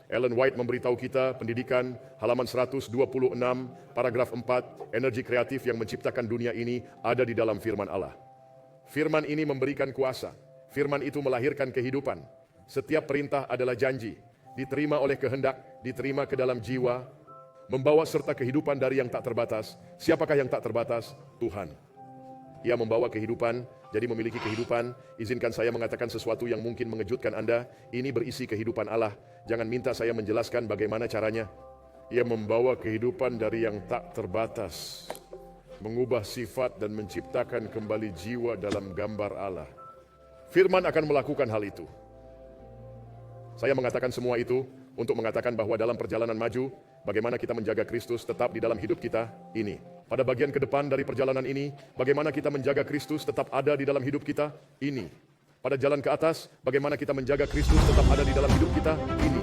Ellen White memberitahu kita, pendidikan, halaman 126, paragraf 4, energi kreatif yang menciptakan dunia ini ada di dalam firman Allah. Firman ini memberikan kuasa. Firman itu melahirkan kehidupan. Setiap perintah adalah janji, diterima oleh kehendak, diterima ke dalam jiwa, membawa serta kehidupan dari yang tak terbatas. Siapakah yang tak terbatas? Tuhan. Ia membawa kehidupan, jadi memiliki kehidupan. Izinkan saya mengatakan sesuatu yang mungkin mengejutkan Anda. Ini berisi kehidupan Allah. Jangan minta saya menjelaskan bagaimana caranya. Ia membawa kehidupan dari yang tak terbatas, mengubah sifat dan menciptakan kembali jiwa dalam gambar Allah. Firman akan melakukan hal itu. Saya mengatakan semua itu untuk mengatakan bahwa dalam perjalanan maju, bagaimana kita menjaga Kristus tetap di dalam hidup kita ini. Pada bagian ke depan dari perjalanan ini, bagaimana kita menjaga Kristus tetap ada di dalam hidup kita ini. Pada jalan ke atas, bagaimana kita menjaga Kristus tetap ada di dalam hidup kita ini.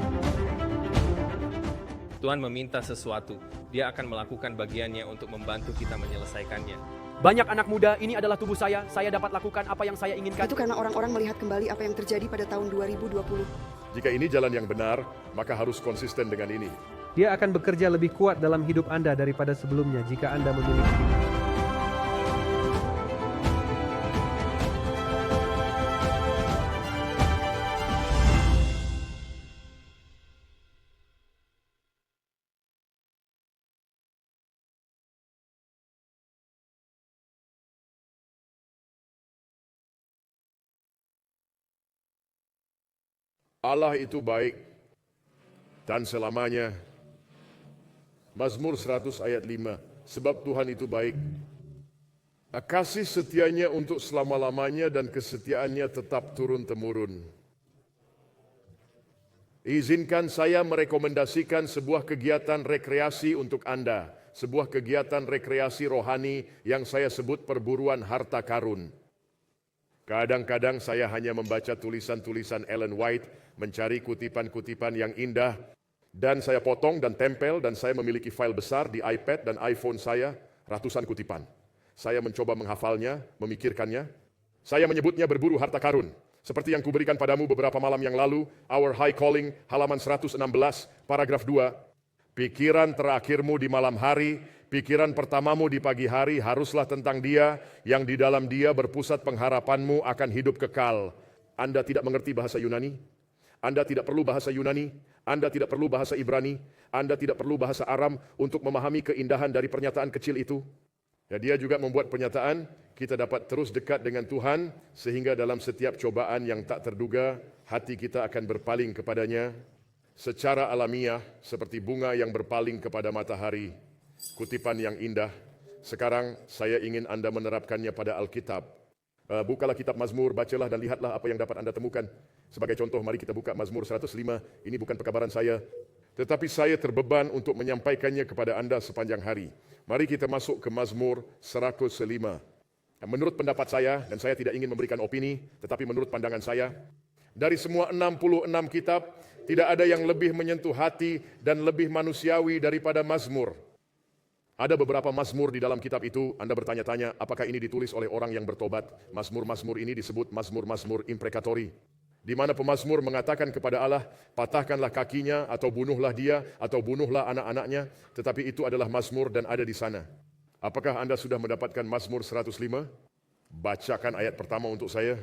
Tuhan meminta sesuatu, Dia akan melakukan bagiannya untuk membantu kita menyelesaikannya. Banyak anak muda, ini adalah tubuh saya dapat lakukan apa yang saya inginkan. Itu karena orang-orang melihat kembali apa yang terjadi pada tahun 2020. Jika ini jalan yang benar, maka harus konsisten dengan ini. Dia akan bekerja lebih kuat dalam hidup Anda daripada sebelumnya jika Anda memiliki. Allah itu baik dan selamanya. Mazmur 100 ayat 5. Sebab Tuhan itu baik. Kasih setianya untuk selama-lamanya dan kesetiaannya tetap turun-temurun. Izinkan saya merekomendasikan sebuah kegiatan rekreasi untuk Anda. Sebuah kegiatan rekreasi rohani yang saya sebut perburuan harta karun. Kadang-kadang saya hanya membaca tulisan-tulisan Ellen White, mencari kutipan-kutipan yang indah, dan saya potong dan tempel, dan saya memiliki file besar di iPad dan iPhone saya, ratusan kutipan. Saya mencoba menghafalnya, memikirkannya. Saya menyebutnya berburu harta karun. Seperti yang kuberikan padamu beberapa malam yang lalu, Our High Calling, halaman 116, paragraf 2. Pikiran terakhirmu di malam hari, pikiran pertamamu di pagi hari haruslah tentang Dia, yang di dalam Dia berpusat pengharapanmu akan hidup kekal. Anda tidak mengerti bahasa Yunani? Anda tidak perlu bahasa Yunani, Anda tidak perlu bahasa Ibrani, Anda tidak perlu bahasa Aram untuk memahami keindahan dari pernyataan kecil itu. Ya, Dia juga membuat pernyataan, kita dapat terus dekat dengan Tuhan, sehingga dalam setiap cobaan yang tak terduga, hati kita akan berpaling kepadanya, secara alamiah, seperti bunga yang berpaling kepada matahari. Kutipan yang indah. Sekarang saya ingin Anda menerapkannya pada Alkitab. Bukalah kitab Mazmur, bacalah dan lihatlah apa yang dapat Anda temukan. Sebagai contoh, mari kita buka Mazmur 105. Ini bukan perkabaran saya, tetapi saya terbeban untuk menyampaikannya kepada Anda sepanjang hari. Mari kita masuk ke Mazmur 105. Menurut pendapat saya, dan saya tidak ingin memberikan opini, tetapi menurut pandangan saya, dari semua 66 kitab, tidak ada yang lebih menyentuh hati dan lebih manusiawi daripada Mazmur. Ada beberapa mazmur di dalam kitab itu. Anda bertanya-tanya, apakah ini ditulis oleh orang yang bertobat? Mazmur-mazmur ini disebut mazmur-mazmur imprecatori, di mana pemazmur mengatakan kepada Allah, patahkanlah kakinya, atau bunuhlah dia, atau bunuhlah anak-anaknya. Tetapi itu adalah mazmur dan ada di sana. Apakah Anda sudah mendapatkan Mazmur 105? Bacakan ayat pertama untuk saya.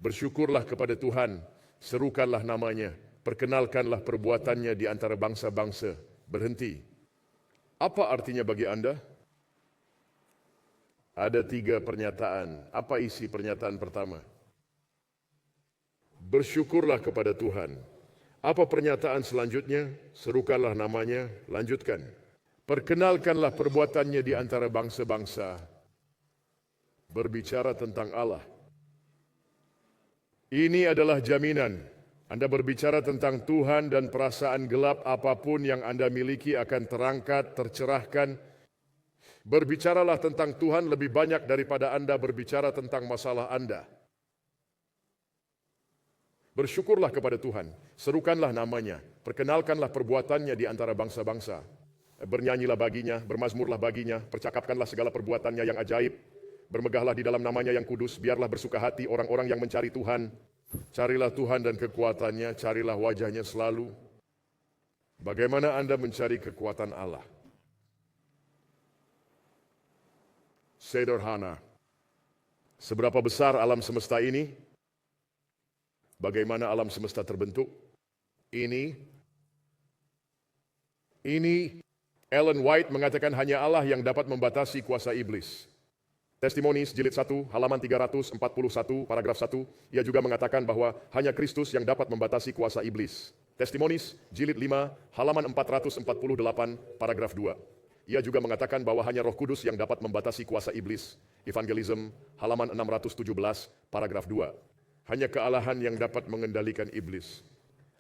Bersyukurlah kepada Tuhan, serukanlah namanya, perkenalkanlah perbuatannya di antara bangsa-bangsa. Berhenti. Apa artinya bagi Anda? Ada 3 pernyataan. Apa isi pernyataan pertama? Bersyukurlah kepada Tuhan. Apa pernyataan selanjutnya? Serukanlah namanya. Lanjutkan. Perkenalkanlah perbuatannya di antara bangsa-bangsa. Berbicara tentang Allah. Ini adalah jaminan. Anda berbicara tentang Tuhan dan perasaan gelap apapun yang Anda miliki akan terangkat, tercerahkan. Berbicaralah tentang Tuhan lebih banyak daripada Anda berbicara tentang masalah Anda. Bersyukurlah kepada Tuhan, serukanlah namanya, perkenalkanlah perbuatannya di antara bangsa-bangsa. Bernyanyilah baginya, bermazmurlah baginya, percakapkanlah segala perbuatannya yang ajaib. Bermegahlah di dalam namanya yang kudus, biarlah bersuka hati orang-orang yang mencari Tuhan. Carilah Tuhan dan kekuatannya, carilah wajahnya selalu. Bagaimana Anda mencari kekuatan Allah? Sederhana. Seberapa besar alam semesta ini? Bagaimana alam semesta terbentuk? Ini Ellen White mengatakan hanya Allah yang dapat membatasi kuasa iblis. Testimonies jilid 1 halaman 341 paragraf 1, ia juga mengatakan bahwa hanya Kristus yang dapat membatasi kuasa iblis. Testimonies jilid 5 halaman 448 paragraf 2. Ia juga mengatakan bahwa hanya Roh Kudus yang dapat membatasi kuasa iblis. Evangelism halaman 617 paragraf 2. Hanya kealahan yang dapat mengendalikan iblis.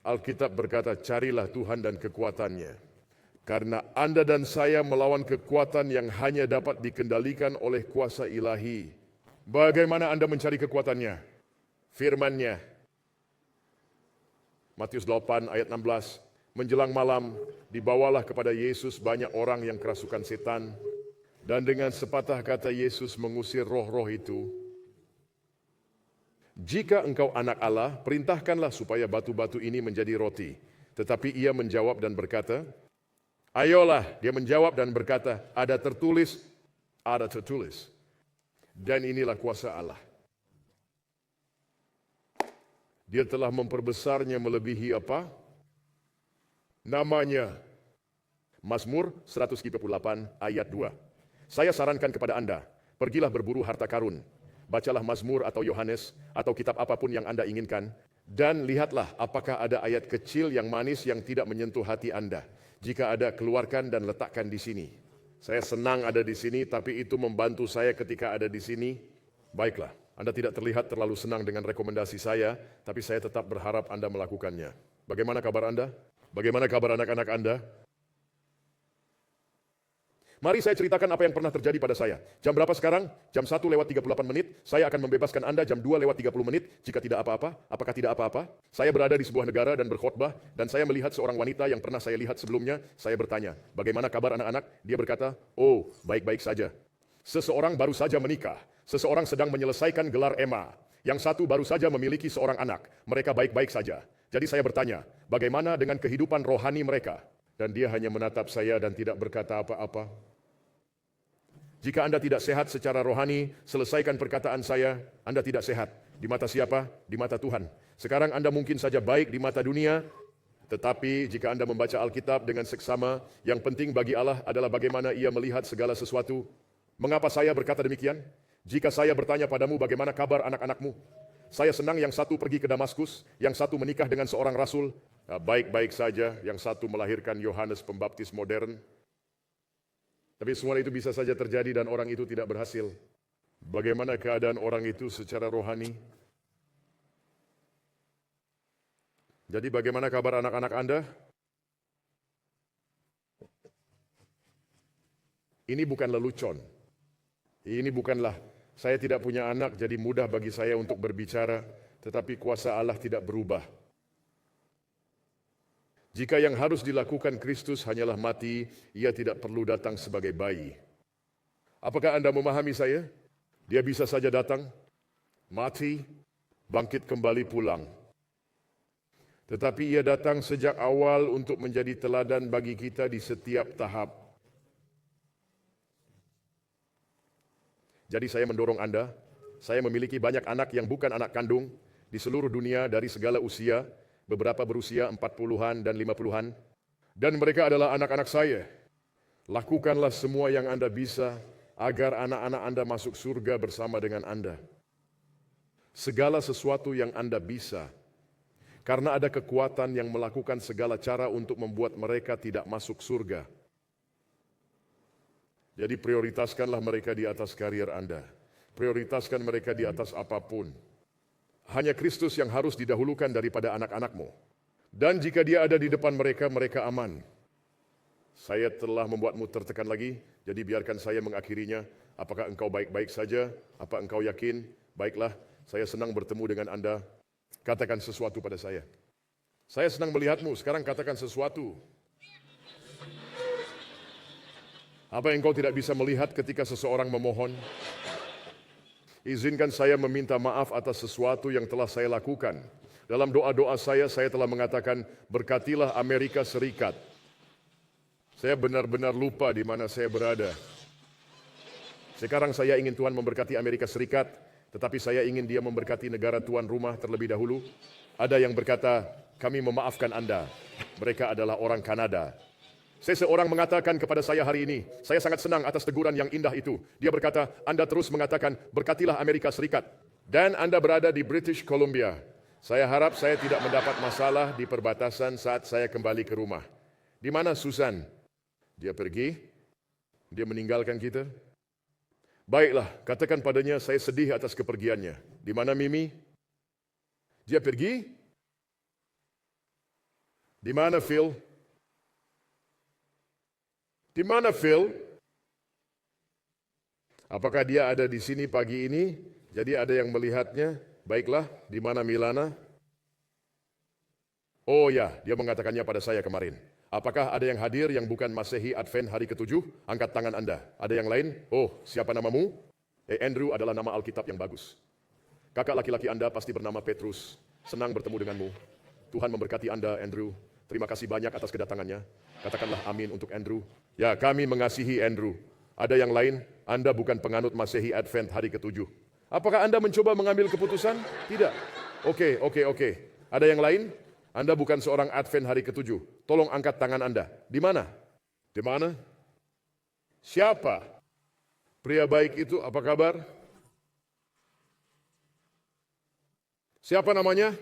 Alkitab berkata, carilah Tuhan dan kekuatannya. Karena Anda dan saya melawan kekuatan yang hanya dapat dikendalikan oleh kuasa ilahi. Bagaimana Anda mencari kekuatannya? Firman-Nya. Matius 8 ayat 16. Menjelang malam, dibawalah kepada Yesus banyak orang yang kerasukan setan. Dan dengan sepatah kata Yesus mengusir roh-roh itu. Jika engkau anak Allah, perintahkanlah supaya batu-batu ini menjadi roti. Tetapi ia menjawab dan berkata, ayolah, dia menjawab dan berkata, ada tertulis. Dan inilah kuasa Allah. Dia telah memperbesarnya melebihi apa? Namanya. Mazmur 138 ayat 2. Saya sarankan kepada Anda, pergilah berburu harta karun. Bacalah Mazmur atau Yohanes atau kitab apapun yang Anda inginkan. Dan lihatlah apakah ada ayat kecil yang manis yang tidak menyentuh hati Anda. Jika ada, keluarkan dan letakkan di sini. Saya senang ada di sini, tapi itu membantu saya ketika ada di sini. Baiklah, Anda tidak terlihat terlalu senang dengan rekomendasi saya, tapi saya tetap berharap Anda melakukannya. Bagaimana kabar Anda? Bagaimana kabar anak-anak Anda? Mari saya ceritakan apa yang pernah terjadi pada saya. Jam berapa sekarang? Jam 1:38. Saya akan membebaskan Anda jam 2:30. Jika tidak apa-apa, apakah tidak apa-apa? Saya berada di sebuah negara dan berkhotbah, dan saya melihat seorang wanita yang pernah saya lihat sebelumnya. Saya bertanya, bagaimana kabar anak-anak? Dia berkata, oh, baik-baik saja. Seseorang baru saja menikah. Seseorang sedang menyelesaikan gelar EMA. Yang satu baru saja memiliki seorang anak. Mereka baik-baik saja. Jadi saya bertanya, bagaimana dengan kehidupan rohani mereka? Dan dia hanya menatap saya dan tidak berkata apa-apa. Jika Anda tidak sehat secara rohani, selesaikan perkataan saya, Anda tidak sehat. Di mata siapa? Di mata Tuhan. Sekarang Anda mungkin saja baik di mata dunia, tetapi jika Anda membaca Alkitab dengan seksama, yang penting bagi Allah adalah bagaimana Ia melihat segala sesuatu. Mengapa saya berkata demikian? Jika saya bertanya padamu bagaimana kabar anak-anakmu, saya senang yang satu pergi ke Damaskus, yang satu menikah dengan seorang rasul, baik-baik saja, yang satu melahirkan Yohanes Pembaptis modern. Tapi semua itu bisa saja terjadi dan orang itu tidak berhasil. Bagaimana keadaan orang itu secara rohani? Jadi bagaimana kabar anak-anak Anda? Ini bukan lelucon. Ini bukanlah, saya tidak punya anak jadi mudah bagi saya untuk berbicara, tetapi kuasa Allah tidak berubah. Jika yang harus dilakukan Kristus hanyalah mati, Ia tidak perlu datang sebagai bayi. Apakah Anda memahami saya? Dia bisa saja datang, mati, bangkit kembali pulang. Tetapi Ia datang sejak awal untuk menjadi teladan bagi kita di setiap tahap. Jadi saya mendorong Anda, saya memiliki banyak anak yang bukan anak kandung di seluruh dunia dari segala usia, beberapa berusia 40-an dan 50-an, dan mereka adalah anak-anak saya. Lakukanlah semua yang Anda bisa agar anak-anak Anda masuk surga bersama dengan Anda. Segala sesuatu yang Anda bisa, karena ada kekuatan yang melakukan segala cara untuk membuat mereka tidak masuk surga. Jadi prioritaskanlah mereka di atas karier Anda. Prioritaskan mereka di atas apapun. Hanya Kristus yang harus didahulukan daripada anak-anakmu. Dan jika Dia ada di depan mereka, mereka aman. Saya telah membuatmu tertekan lagi, jadi biarkan saya mengakhirinya. Apakah engkau baik-baik saja? Apa engkau yakin? Baiklah, saya senang bertemu dengan Anda. Katakan sesuatu pada saya. Saya senang melihatmu, sekarang katakan sesuatu. Apa yang engkau tidak bisa melihat ketika seseorang memohon? Izinkan saya meminta maaf atas sesuatu yang telah saya lakukan. Dalam doa-doa saya telah mengatakan, berkatilah Amerika Serikat. Saya benar-benar lupa di mana saya berada. Sekarang saya ingin Tuhan memberkati Amerika Serikat, tetapi saya ingin Dia memberkati negara tuan rumah terlebih dahulu. Ada yang berkata, kami memaafkan Anda. Mereka adalah orang Kanada. Seseorang mengatakan kepada saya hari ini, saya sangat senang atas teguran yang indah itu. Dia berkata, Anda terus mengatakan, berkatilah Amerika Serikat. Dan Anda berada di British Columbia. Saya harap saya tidak mendapat masalah di perbatasan saat saya kembali ke rumah. Di mana Susan? Dia pergi? Dia meninggalkan kita? Baiklah, katakan padanya saya sedih atas kepergiannya. Di mana Mimi? Dia pergi? Di mana Phil? Di mana Phil? Apakah dia ada di sini pagi ini? Jadi ada yang melihatnya? Baiklah, di mana Milana? Oh ya, dia mengatakannya pada saya kemarin. Apakah ada yang hadir yang bukan Masehi Advent hari ke-7? Angkat tangan Anda. Ada yang lain? Oh, siapa namamu? Andrew adalah nama Alkitab yang bagus. Kakak laki-laki Anda pasti bernama Petrus. Senang bertemu denganmu. Tuhan memberkati Anda, Andrew. Terima kasih banyak atas kedatangannya. Katakanlah amin untuk Andrew. Ya, kami mengasihi Andrew. Ada yang lain? Anda bukan penganut Masehi Advent hari ke-7. Apakah Anda mencoba mengambil keputusan? Tidak. Oke. Ada yang lain? Anda bukan seorang Advent hari ke-7. Tolong angkat tangan Anda. Di mana? Di mana? Siapa? Pria baik itu, apa kabar? Siapa namanya?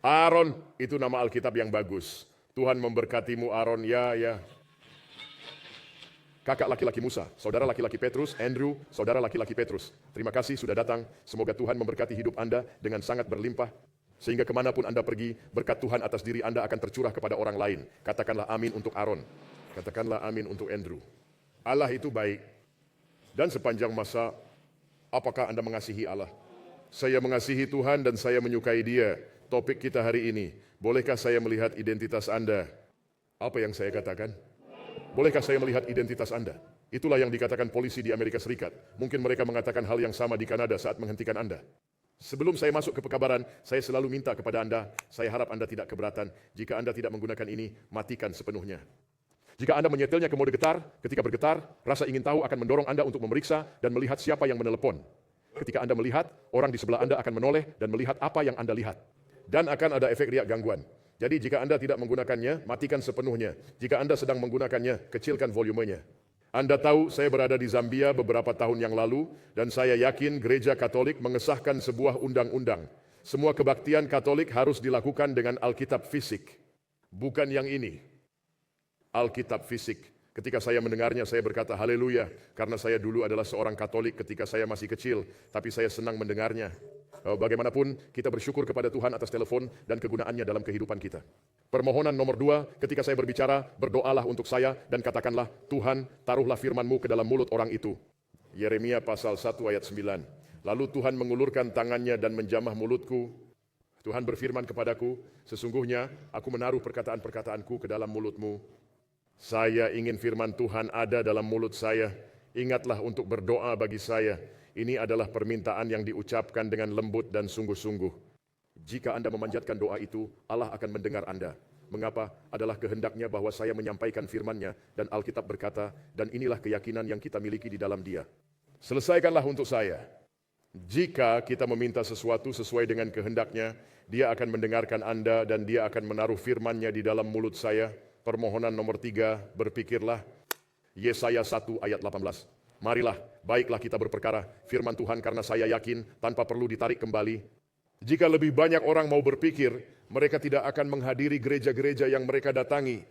Aaron, itu nama Alkitab yang bagus. Tuhan memberkatimu Aaron, ya. Kakak laki-laki Musa, saudara laki-laki Petrus, Andrew, saudara laki-laki Petrus. Terima kasih sudah datang. Semoga Tuhan memberkati hidup Anda dengan sangat berlimpah. Sehingga kemanapun Anda pergi, berkat Tuhan atas diri Anda akan tercurah kepada orang lain. Katakanlah amin untuk Aaron. Katakanlah amin untuk Andrew. Allah itu baik. Dan sepanjang masa, apakah Anda mengasihi Allah? Saya mengasihi Tuhan dan saya menyukai Dia. Topik kita hari ini, bolehkah saya melihat identitas Anda? Apa yang saya katakan? Bolehkah saya melihat identitas Anda? Itulah yang dikatakan polisi di Amerika Serikat. Mungkin mereka mengatakan hal yang sama di Kanada saat menghentikan Anda. Sebelum saya masuk ke pekabaran, saya selalu minta kepada Anda, saya harap Anda tidak keberatan. Jika Anda tidak menggunakan ini, matikan sepenuhnya. Jika Anda menyetelnya ke mode getar, ketika bergetar, rasa ingin tahu akan mendorong Anda untuk memeriksa dan melihat siapa yang menelepon. Ketika Anda melihat, orang di sebelah Anda akan menoleh dan melihat apa yang Anda lihat. Dan akan ada efek riak gangguan. Jadi jika Anda tidak menggunakannya, matikan sepenuhnya. Jika Anda sedang menggunakannya, kecilkan volumenya. Anda tahu saya berada di Zambia beberapa tahun yang lalu, dan saya yakin gereja Katolik mengesahkan sebuah undang-undang. Semua kebaktian Katolik harus dilakukan dengan Alkitab fisik. Bukan yang ini. Alkitab fisik. Ketika saya mendengarnya, saya berkata haleluya, karena saya dulu adalah seorang Katolik ketika saya masih kecil, tapi saya senang mendengarnya. Bagaimanapun, kita bersyukur kepada Tuhan atas telepon dan kegunaannya dalam kehidupan kita. Permohonan nomor 2, ketika saya berbicara, berdoalah untuk saya dan katakanlah, Tuhan, taruhlah firman-Mu ke dalam mulut orang itu. Yeremia pasal 1 ayat 9. Lalu Tuhan mengulurkan tangannya dan menjamah mulutku. Tuhan berfirman kepadaku, sesungguhnya aku menaruh perkataan-perkataanku ke dalam mulut-Mu. Saya ingin firman Tuhan ada dalam mulut saya. Ingatlah untuk berdoa bagi saya. Ini adalah permintaan yang diucapkan dengan lembut dan sungguh-sungguh. Jika Anda memanjatkan doa itu, Allah akan mendengar Anda. Mengapa? Adalah kehendaknya bahwa saya menyampaikan firman-Nya dan Alkitab berkata, dan inilah keyakinan yang kita miliki di dalam Dia. Selesaikanlah untuk saya. Jika kita meminta sesuatu sesuai dengan kehendaknya, Dia akan mendengarkan Anda dan Dia akan menaruh firman-Nya di dalam mulut saya. Permohonan nomor 3, berpikirlah. Yesaya 1 ayat 18. Marilah, baiklah kita berperkara firman Tuhan karena saya yakin tanpa perlu ditarik kembali. Jika lebih banyak orang mau berpikir, mereka tidak akan menghadiri gereja-gereja yang mereka datangi.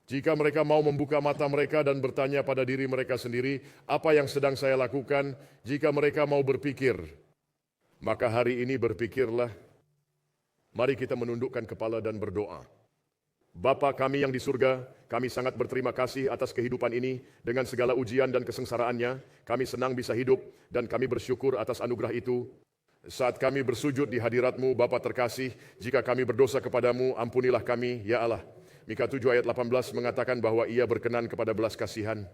Jika mereka mau membuka mata mereka dan bertanya pada diri mereka sendiri, apa yang sedang saya lakukan? Jika mereka mau berpikir, maka hari ini berpikirlah. Mari kita menundukkan kepala dan berdoa. Bapa kami yang di surga, kami sangat berterima kasih atas kehidupan ini dengan segala ujian dan kesengsaraannya. Kami senang bisa hidup dan kami bersyukur atas anugerah itu. Saat kami bersujud di hadirat-Mu, Bapa terkasih, jika kami berdosa kepadamu, ampunilah kami, ya Allah. Mika 7 ayat 18 mengatakan bahwa Ia berkenan kepada belas kasihan.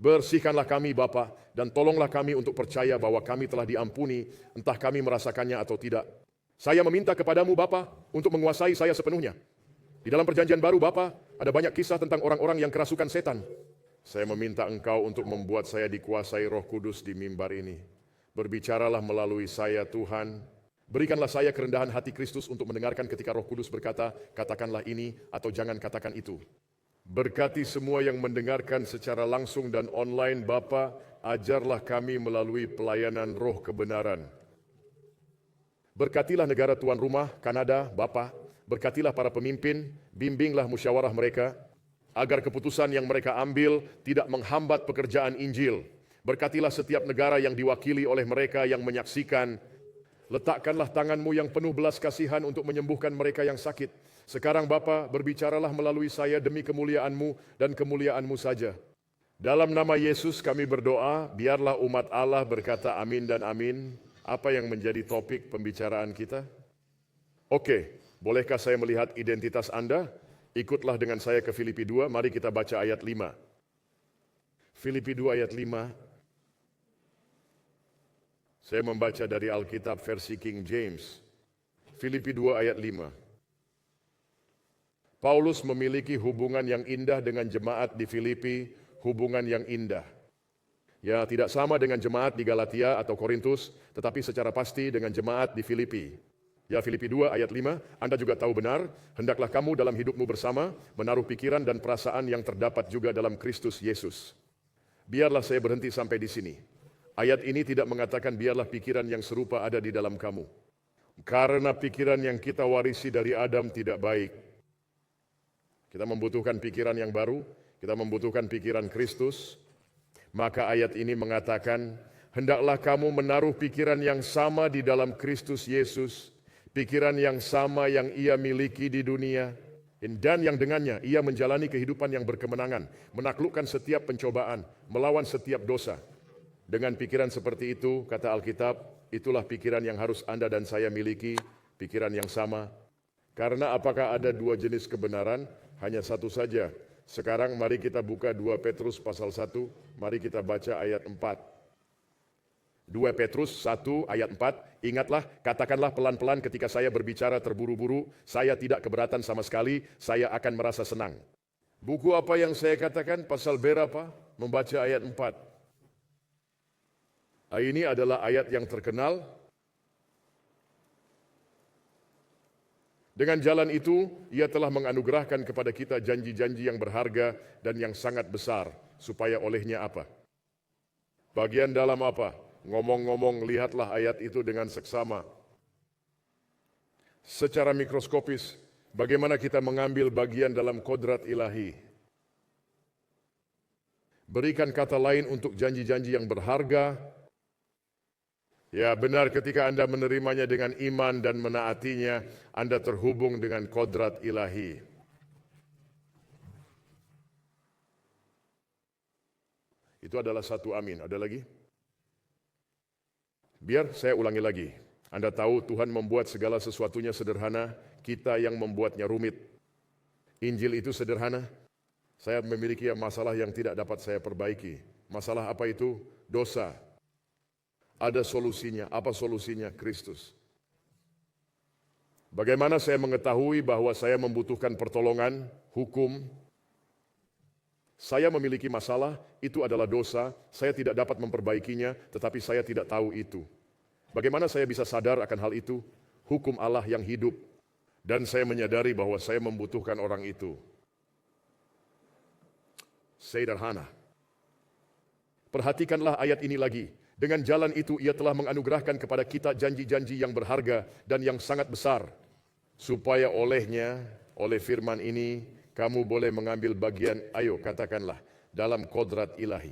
Bersihkanlah kami Bapa, dan tolonglah kami untuk percaya bahwa kami telah diampuni, entah kami merasakannya atau tidak. Saya meminta kepadamu Bapa untuk menguasai saya sepenuhnya. Di dalam perjanjian baru Bapa, ada banyak kisah tentang orang-orang yang kerasukan setan. Saya meminta Engkau untuk membuat saya dikuasai Roh Kudus di mimbar ini. Berbicaralah melalui saya Tuhan. Berikanlah saya kerendahan hati Kristus untuk mendengarkan ketika Roh Kudus berkata, katakanlah ini atau jangan katakan itu. Berkati semua yang mendengarkan secara langsung dan online Bapa, ajarlah kami melalui pelayanan Roh kebenaran. Berkatilah negara tuan rumah, Kanada, Bapa. Berkatilah para pemimpin, bimbinglah musyawarah mereka, agar keputusan yang mereka ambil tidak menghambat pekerjaan Injil. Berkatilah setiap negara yang diwakili oleh mereka yang menyaksikan. Letakkanlah tangan-Mu yang penuh belas kasihan untuk menyembuhkan mereka yang sakit. Sekarang Bapa, berbicaralah melalui saya demi kemuliaan-Mu dan kemuliaan-Mu saja. Dalam nama Yesus kami berdoa, biarlah umat Allah berkata amin dan amin. Apa yang menjadi topik pembicaraan kita? Oke, bolehkah saya melihat identitas Anda? Ikutlah dengan saya ke Filipi 2, mari kita baca ayat 5. Filipi 2 ayat 5. Saya membaca dari Alkitab versi King James. Filipi 2 ayat 5. Paulus memiliki hubungan yang indah dengan jemaat di Filipi, hubungan yang indah. Ya, tidak sama dengan jemaat di Galatia atau Korintus, tetapi secara pasti dengan jemaat di Filipi. Ya, Filipi 2 ayat 5, Anda juga tahu benar, hendaklah kamu dalam hidupmu bersama, menaruh pikiran dan perasaan yang terdapat juga dalam Kristus Yesus. Biarlah saya berhenti sampai di sini. Ayat ini tidak mengatakan biarlah pikiran yang serupa ada di dalam kamu. Karena pikiran yang kita warisi dari Adam tidak baik. Kita membutuhkan pikiran yang baru, kita membutuhkan pikiran Kristus. Maka ayat ini mengatakan, hendaklah kamu menaruh pikiran yang sama di dalam Kristus Yesus, pikiran yang sama yang ia miliki di dunia, dan yang dengannya ia menjalani kehidupan yang berkemenangan, menaklukkan setiap pencobaan, melawan setiap dosa. Dengan pikiran seperti itu, kata Alkitab, itulah pikiran yang harus Anda dan saya miliki, pikiran yang sama. Karena apakah ada dua jenis kebenaran? Hanya satu saja. Sekarang mari kita buka 2 Petrus pasal 1, mari kita baca ayat 4. 2 Petrus 1 ayat 4, ingatlah, katakanlah pelan-pelan ketika saya berbicara terburu-buru, saya tidak keberatan sama sekali, saya akan merasa senang. Buku apa yang saya katakan, pasal berapa? Membaca ayat 4. Ini adalah ayat yang terkenal. Dengan jalan itu, ia telah menganugerahkan kepada kita janji-janji yang berharga dan yang sangat besar, supaya olehnya apa? Bagian dalam apa? Ngomong-ngomong, lihatlah ayat itu dengan seksama. Secara mikroskopis, bagaimana kita mengambil bagian dalam kodrat ilahi? Berikan kata lain untuk janji-janji yang berharga. Ya, benar, ketika Anda menerimanya dengan iman dan menaatinya, Anda terhubung dengan kodrat ilahi. Itu adalah satu amin. Ada lagi? Biar saya ulangi lagi. Anda tahu Tuhan membuat segala sesuatunya sederhana, kita yang membuatnya rumit. Injil itu sederhana. Saya memiliki masalah yang tidak dapat saya perbaiki. Masalah apa itu? Dosa. Ada solusinya. Apa solusinya? Kristus. Bagaimana saya mengetahui bahwa saya membutuhkan pertolongan, hukum? Saya memiliki masalah, itu adalah dosa, saya tidak dapat memperbaikinya, tetapi saya tidak tahu itu. Bagaimana saya bisa sadar akan hal itu? Hukum Allah yang hidup. Dan saya menyadari bahwa saya membutuhkan orang itu. Sederhana. Perhatikanlah ayat ini lagi. Dengan jalan itu ia telah menganugerahkan kepada kita janji-janji yang berharga dan yang sangat besar. Supaya olehnya, oleh firman ini, kamu boleh mengambil bagian, ayo katakanlah, dalam kodrat ilahi.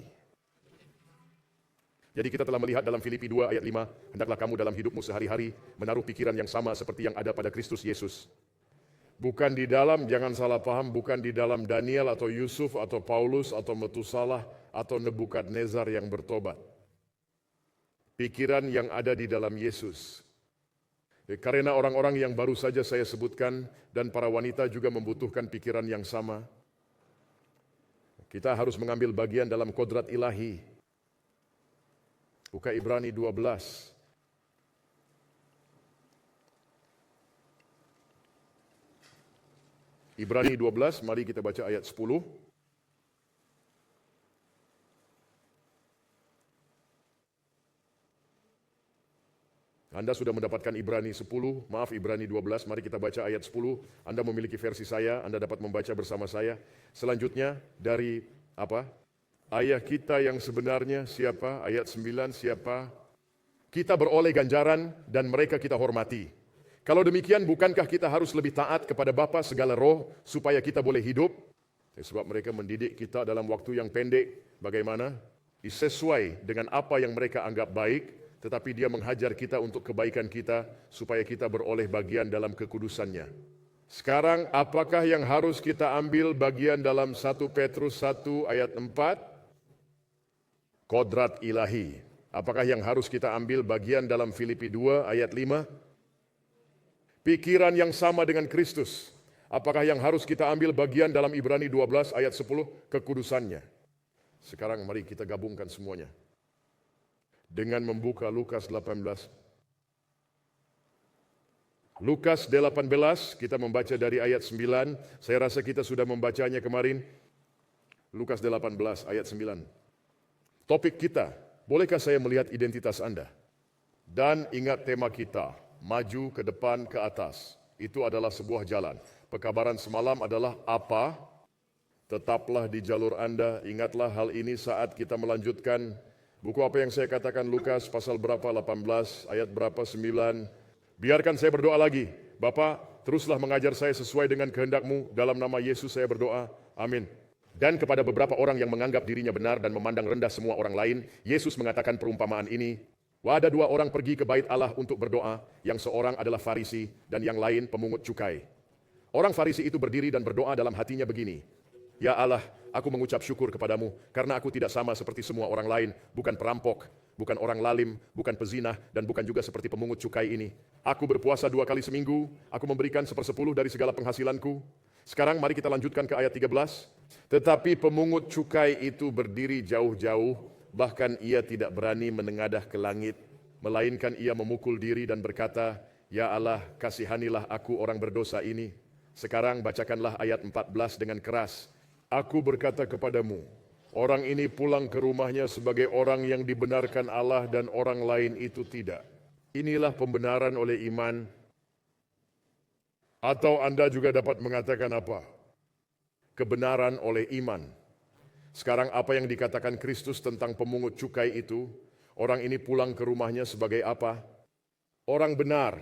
Jadi kita telah melihat dalam Filipi 2 ayat 5, hendaklah kamu dalam hidupmu sehari-hari menaruh pikiran yang sama seperti yang ada pada Kristus Yesus. Bukan di dalam, jangan salah paham, bukan di dalam Daniel atau Yusuf atau Paulus atau Metusalah atau Nebukadnezar yang bertobat. Pikiran yang ada di dalam Yesus. Karena orang-orang yang baru saja saya sebutkan dan para wanita juga membutuhkan pikiran yang sama. Kita harus mengambil bagian dalam kodrat ilahi. Buka Ibrani 12. Ibrani 12, mari kita baca ayat 10. Anda sudah mendapatkan Ibrani 10, maaf Ibrani 12, mari kita baca ayat 10. Anda memiliki versi saya, Anda dapat membaca bersama saya. Selanjutnya dari apa? Ayah kita yang sebenarnya siapa? Ayat 9 siapa? Kita beroleh ganjaran dan mereka kita hormati. Kalau demikian bukankah kita harus lebih taat kepada Bapa segala roh supaya kita boleh hidup? Sebab mereka mendidik kita dalam waktu yang pendek. Bagaimana? Sesuai dengan apa yang mereka anggap baik. Tetapi dia menghajar kita untuk kebaikan kita, supaya kita beroleh bagian dalam kekudusannya. Sekarang, apakah yang harus kita ambil bagian dalam 1 Petrus 1 ayat 4? Kodrat ilahi. Apakah yang harus kita ambil bagian dalam Filipi 2 ayat 5? Pikiran yang sama dengan Kristus. Apakah yang harus kita ambil bagian dalam Ibrani 12 ayat 10? Kekudusannya. Sekarang mari kita gabungkan semuanya. Dengan membuka Lukas 18. Lukas 18, kita membaca dari ayat 9. Saya rasa kita sudah membacanya kemarin. Lukas 18 ayat 9. Topik kita, bolehkah saya melihat identitas Anda? Dan ingat tema kita, maju ke depan ke atas. Itu adalah sebuah jalan. Pekabaran semalam adalah apa? Tetaplah di jalur Anda. Ingatlah hal ini saat kita melanjutkan buku apa yang saya katakan, Lukas pasal berapa, 18, ayat berapa, 9. Biarkan saya berdoa lagi. Bapa, teruslah mengajar saya sesuai dengan kehendak-Mu. Dalam nama Yesus saya berdoa. Amin. Dan kepada beberapa orang yang menganggap dirinya benar dan memandang rendah semua orang lain, Yesus mengatakan perumpamaan ini. Ada 2 orang pergi ke bait Allah untuk berdoa, yang seorang adalah Farisi dan yang lain pemungut cukai. Orang Farisi itu berdiri dan berdoa dalam hatinya begini, Ya Allah, aku mengucap syukur kepadamu, karena aku tidak sama seperti semua orang lain, bukan perampok, bukan orang lalim, bukan pezinah, dan bukan juga seperti pemungut cukai ini. Aku berpuasa 2 kali seminggu, aku memberikan 1/10 dari segala penghasilanku. Sekarang mari kita lanjutkan ke ayat 13. Tetapi pemungut cukai itu berdiri jauh-jauh, bahkan ia tidak berani menengadah ke langit, melainkan ia memukul diri dan berkata, Ya Allah, kasihanilah aku orang berdosa ini. Sekarang bacakanlah ayat 14 dengan keras. Aku berkata kepadamu, orang ini pulang ke rumahnya sebagai orang yang dibenarkan Allah dan orang lain itu tidak. Inilah pembenaran oleh iman. Atau Anda juga dapat mengatakan apa? Kebenaran oleh iman. Sekarang apa yang dikatakan Kristus tentang pemungut cukai itu? Orang ini pulang ke rumahnya sebagai apa? Orang benar.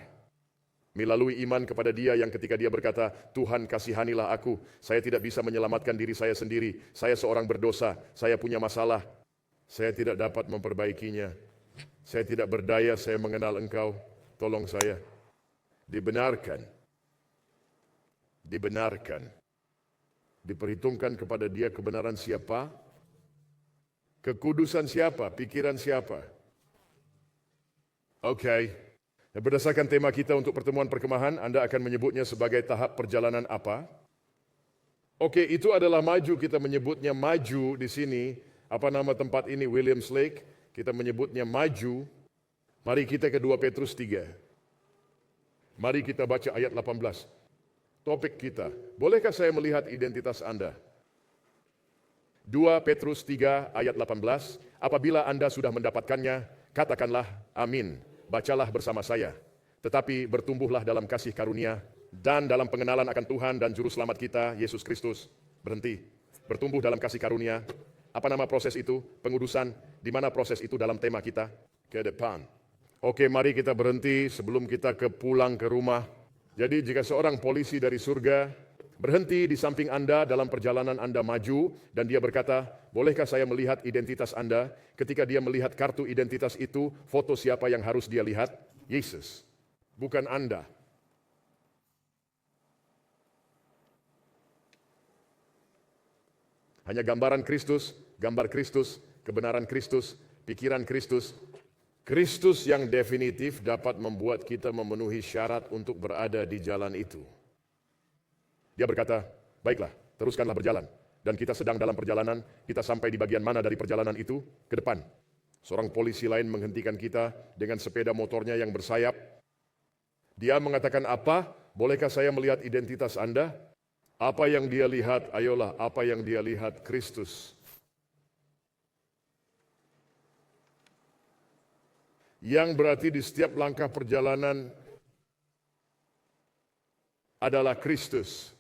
Melalui iman kepada Dia yang ketika Dia berkata, Tuhan kasihanilah aku, saya tidak bisa menyelamatkan diri saya sendiri, saya seorang berdosa, saya punya masalah, saya tidak dapat memperbaikinya, saya tidak berdaya, saya mengenal Engkau, tolong saya. Dibenarkan, diperhitungkan kepada Dia kebenaran siapa? Kekudusan siapa? Pikiran siapa? Oke. Berdasarkan tema kita untuk pertemuan perkemahan, Anda akan menyebutnya sebagai tahap perjalanan apa? Oke, itu adalah maju, kita menyebutnya maju di sini. Apa nama tempat ini? Williams Lake. Kita menyebutnya maju. Mari kita ke 2 Petrus 3. Mari kita baca ayat 18. Topik kita, bolehkah saya melihat identitas Anda? 2 Petrus 3 ayat 18. Apabila Anda sudah mendapatkannya, katakanlah amin. Bacalah bersama saya. Tetapi bertumbuhlah dalam kasih karunia dan dalam pengenalan akan Tuhan dan Juru Selamat kita, Yesus Kristus. Berhenti. Bertumbuh dalam kasih karunia. Apa nama proses itu? Pengudusan. Di mana proses itu dalam tema kita? Ke depan. Oke, mari kita berhenti sebelum kita pulang ke rumah. Jadi jika seorang polisi dari surga berhenti di samping Anda dalam perjalanan Anda maju, dan dia berkata, bolehkah saya melihat identitas Anda? Ketika dia melihat kartu identitas itu, foto siapa yang harus dia lihat? Yesus, bukan Anda. Hanya gambaran Kristus, gambar Kristus, kebenaran Kristus, pikiran Kristus. Kristus yang definitif dapat membuat kita memenuhi syarat untuk berada di jalan itu. Dia berkata, baiklah, teruskanlah berjalan. dan kita sedang dalam perjalanan, kita sampai di bagian mana dari perjalanan itu? Ke depan. Seorang polisi lain menghentikan kita dengan sepeda motornya yang bersayap. Dia mengatakan, apa? Bolehkah saya melihat identitas Anda? Apa yang dia lihat? Ayolah, apa yang dia lihat? Kristus. Yang berarti di setiap langkah perjalanan adalah Kristus.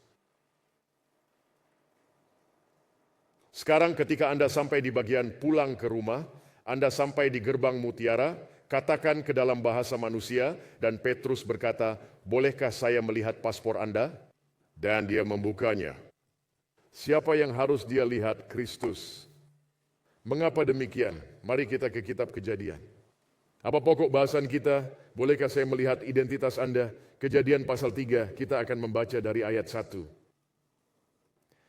Sekarang ketika Anda sampai di bagian pulang ke rumah, Anda sampai di gerbang mutiara, katakan ke dalam bahasa manusia, dan Petrus berkata, bolehkah saya melihat paspor Anda? Dan dia membukanya. Siapa yang harus dia lihat? Kristus. Mengapa demikian? Mari kita ke kitab Kejadian. Apa pokok bahasan kita? Bolehkah saya melihat identitas Anda? Kejadian pasal 3, kita akan membaca dari ayat 1.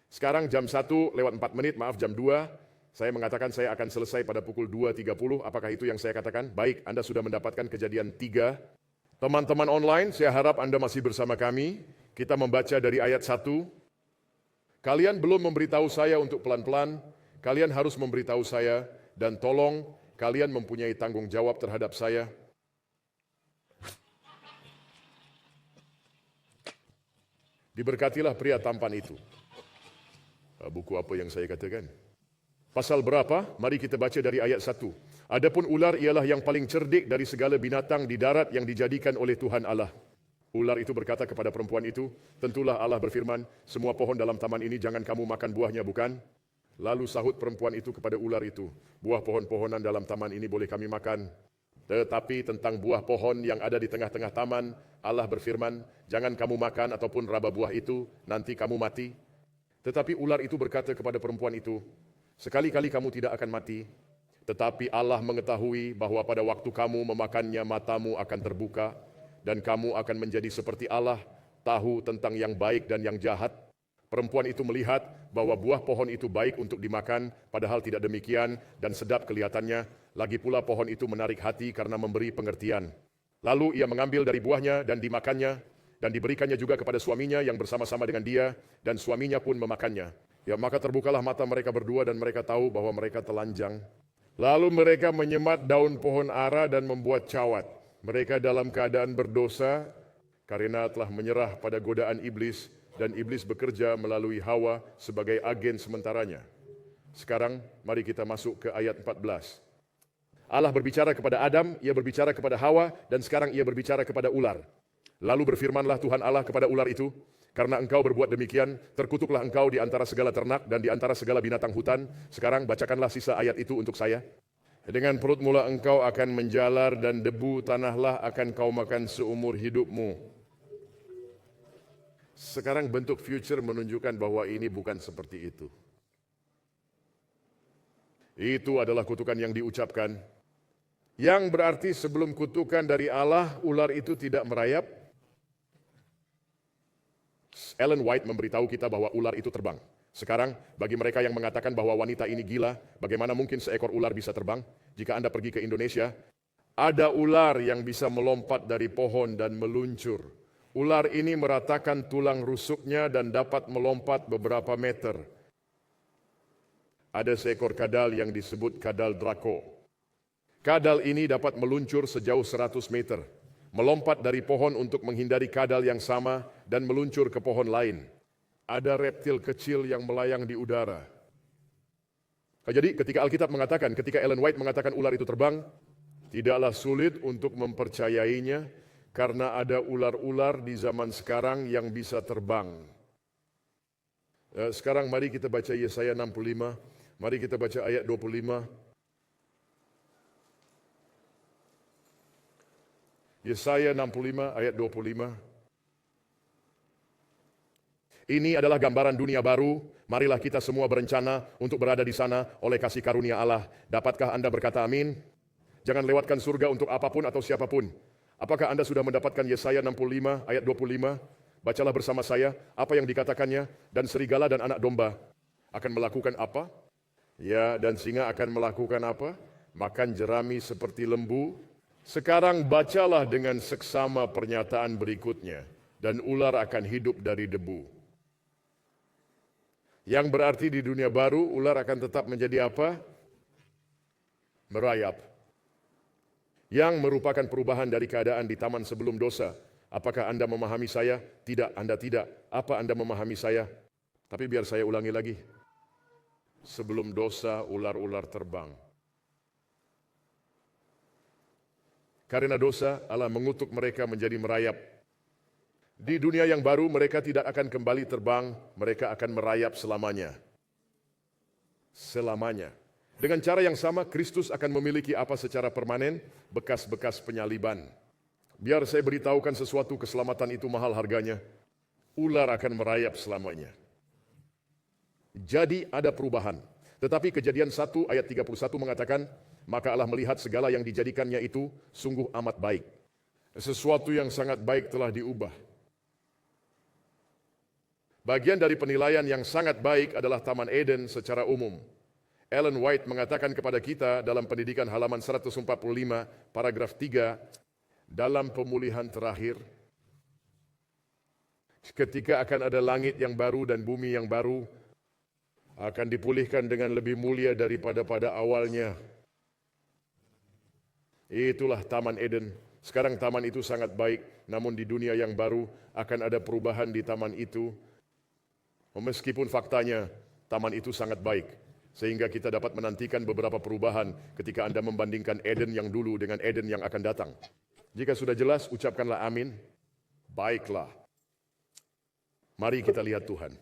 Sekarang jam 1:04, maaf jam 2, saya mengatakan saya akan selesai pada pukul 2:30, apakah itu yang saya katakan? Baik, Anda sudah mendapatkan Kejadian 3. Teman-teman online, saya harap Anda masih bersama kami. Kita membaca dari ayat 1. Kalian belum memberitahu saya untuk pelan-pelan, kalian harus memberitahu saya, dan tolong kalian mempunyai tanggung jawab terhadap saya. Diberkatilah pria tampan itu. Buku apa yang saya katakan? Pasal berapa? Mari kita baca dari ayat 1. Adapun ular ialah yang paling cerdik dari segala binatang di darat yang dijadikan oleh Tuhan Allah. Ular itu berkata kepada perempuan itu, tentulah Allah berfirman, semua pohon dalam taman ini jangan kamu makan buahnya, bukan? Lalu sahut perempuan itu kepada ular itu, buah pohon-pohonan dalam taman ini boleh kami makan. Tetapi tentang buah pohon yang ada di tengah-tengah taman, Allah berfirman, jangan kamu makan ataupun raba buah itu, nanti kamu mati. Tetapi ular itu berkata kepada perempuan itu, sekali-kali kamu tidak akan mati, tetapi Allah mengetahui bahwa pada waktu kamu memakannya matamu akan terbuka, dan kamu akan menjadi seperti Allah, tahu tentang yang baik dan yang jahat. Perempuan itu melihat bahwa buah pohon itu baik untuk dimakan, padahal tidak demikian dan sedap kelihatannya. Lagi pula pohon itu menarik hati karena memberi pengertian. Lalu ia mengambil dari buahnya dan dimakannya, dan diberikannya juga kepada suaminya yang bersama-sama dengan dia, dan suaminya pun memakannya. Ya, maka terbukalah mata mereka berdua dan mereka tahu bahwa mereka telanjang. Lalu mereka menyemat daun pohon ara dan membuat cawat. Mereka dalam keadaan berdosa karena telah menyerah pada godaan iblis, dan iblis bekerja melalui Hawa sebagai agen sementaranya. Sekarang mari kita masuk ke ayat 14. Allah berbicara kepada Adam, ia berbicara kepada Hawa, dan sekarang ia berbicara kepada ular. Lalu berfirmanlah Tuhan Allah kepada ular itu, karena engkau berbuat demikian, terkutuklah engkau di antara segala ternak dan di antara segala binatang hutan. Sekarang bacakanlah sisa ayat itu untuk saya. Dengan perut mula engkau akan menjalar dan debu tanahlah akan kau makan seumur hidupmu. Sekarang bentuk future menunjukkan bahwa ini bukan seperti itu. Itu adalah kutukan yang diucapkan. Yang berarti sebelum kutukan dari Allah, ular itu tidak merayap. Ellen White memberitahu kita bahwa ular itu terbang. Sekarang, bagi mereka yang mengatakan bahwa wanita ini gila, bagaimana mungkin seekor ular bisa terbang? Jika Anda pergi ke Indonesia, ada ular yang bisa melompat dari pohon dan meluncur. Ular ini meratakan tulang rusuknya dan dapat melompat beberapa meter. Ada seekor kadal yang disebut kadal Draco. Kadal ini dapat meluncur sejauh 100 meter, melompat dari pohon untuk menghindari kadal yang sama dan meluncur ke pohon lain. Ada reptil kecil yang melayang di udara. Jadi ketika Alkitab mengatakan, ketika Ellen White mengatakan ular itu terbang, tidaklah sulit untuk mempercayainya, karena ada ular-ular di zaman sekarang yang bisa terbang. Sekarang mari kita baca Yesaya 65. Mari kita baca ayat 25. Yesaya 65 ayat 25. Ini adalah gambaran dunia baru. Marilah kita semua berencana untuk berada di sana oleh kasih karunia Allah. Dapatkah Anda berkata amin? Jangan lewatkan surga untuk apapun atau siapapun. Apakah Anda sudah mendapatkan Yesaya 65 ayat 25? Bacalah bersama saya apa yang dikatakannya. Dan serigala dan anak domba akan melakukan apa? Ya, dan singa akan melakukan apa? Makan jerami seperti lembu. Sekarang bacalah dengan seksama pernyataan berikutnya. Dan ular akan hidup dari debu. Yang berarti di dunia baru ular akan tetap menjadi apa? Merayap. Yang merupakan perubahan dari keadaan di taman sebelum dosa. Apakah Anda memahami saya? Tidak, Anda tidak. Apa Anda memahami saya? Tapi biar saya ulangi lagi. Sebelum dosa, ular-ular terbang. Karena dosa, Allah mengutuk mereka menjadi merayap. Di dunia yang baru, mereka tidak akan kembali terbang, mereka akan merayap selamanya. Selamanya. Dengan cara yang sama, Kristus akan memiliki apa secara permanen? Bekas-bekas penyaliban. Biar saya beritahukan sesuatu, keselamatan itu mahal harganya. Ular akan merayap selamanya. Jadi ada perubahan. Tetapi Kejadian 1 ayat 31 mengatakan, maka Allah melihat segala yang dijadikannya itu sungguh amat baik. Sesuatu yang sangat baik telah diubah. Bagian dari penilaian yang sangat baik adalah Taman Eden secara umum. Ellen White mengatakan kepada kita dalam Pendidikan halaman 145, paragraf 3, dalam pemulihan terakhir, ketika akan ada langit yang baru dan bumi yang baru, akan dipulihkan dengan lebih mulia daripada pada awalnya. Itulah Taman Eden. Sekarang taman itu sangat baik, namun di dunia yang baru akan ada perubahan di taman itu. Meskipun faktanya taman itu sangat baik, sehingga kita dapat menantikan beberapa perubahan ketika Anda membandingkan Eden yang dulu dengan Eden yang akan datang. Jika sudah jelas, ucapkanlah amin. Baiklah. Mari kita lihat Tuhan.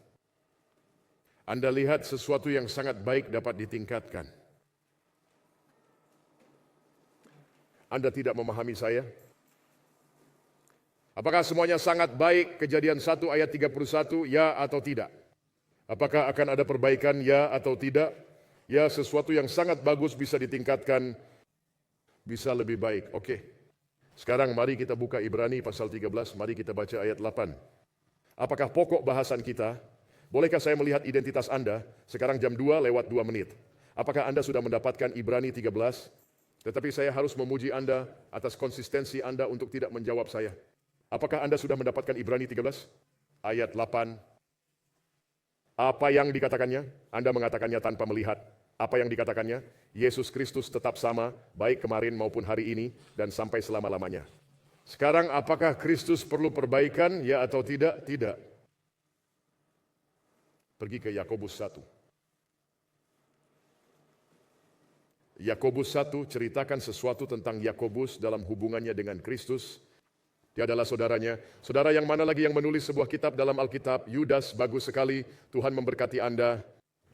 Anda lihat sesuatu yang sangat baik dapat ditingkatkan. Anda tidak memahami saya? Apakah semuanya sangat baik? Kejadian 1 ayat 31, ya atau tidak? Apakah akan ada perbaikan, ya atau tidak? Ya, sesuatu yang sangat bagus bisa ditingkatkan, bisa lebih baik. Oke. Sekarang mari kita buka Ibrani pasal 13, mari kita baca ayat 8. Apakah pokok bahasan kita? Bolehkah saya melihat identitas Anda? Sekarang jam 2 lewat 2 menit. Apakah Anda sudah mendapatkan Ibrani 13? Tetapi saya harus memuji Anda atas konsistensi Anda untuk tidak menjawab saya. Apakah Anda sudah mendapatkan Ibrani 13? Ayat 8. Apa yang dikatakannya? Anda mengatakannya tanpa melihat. Apa yang dikatakannya? Yesus Kristus tetap sama, baik kemarin maupun hari ini, dan sampai selama-lamanya. Sekarang apakah Kristus perlu perbaikan, ya atau tidak? Tidak. Pergi ke Yakobus 1. Yakobus 1 ceritakan sesuatu tentang Yakobus dalam hubungannya dengan Kristus. Dia adalah saudaranya. Saudara yang mana lagi yang menulis sebuah kitab dalam Alkitab? Yudas, bagus sekali. Tuhan memberkati Anda.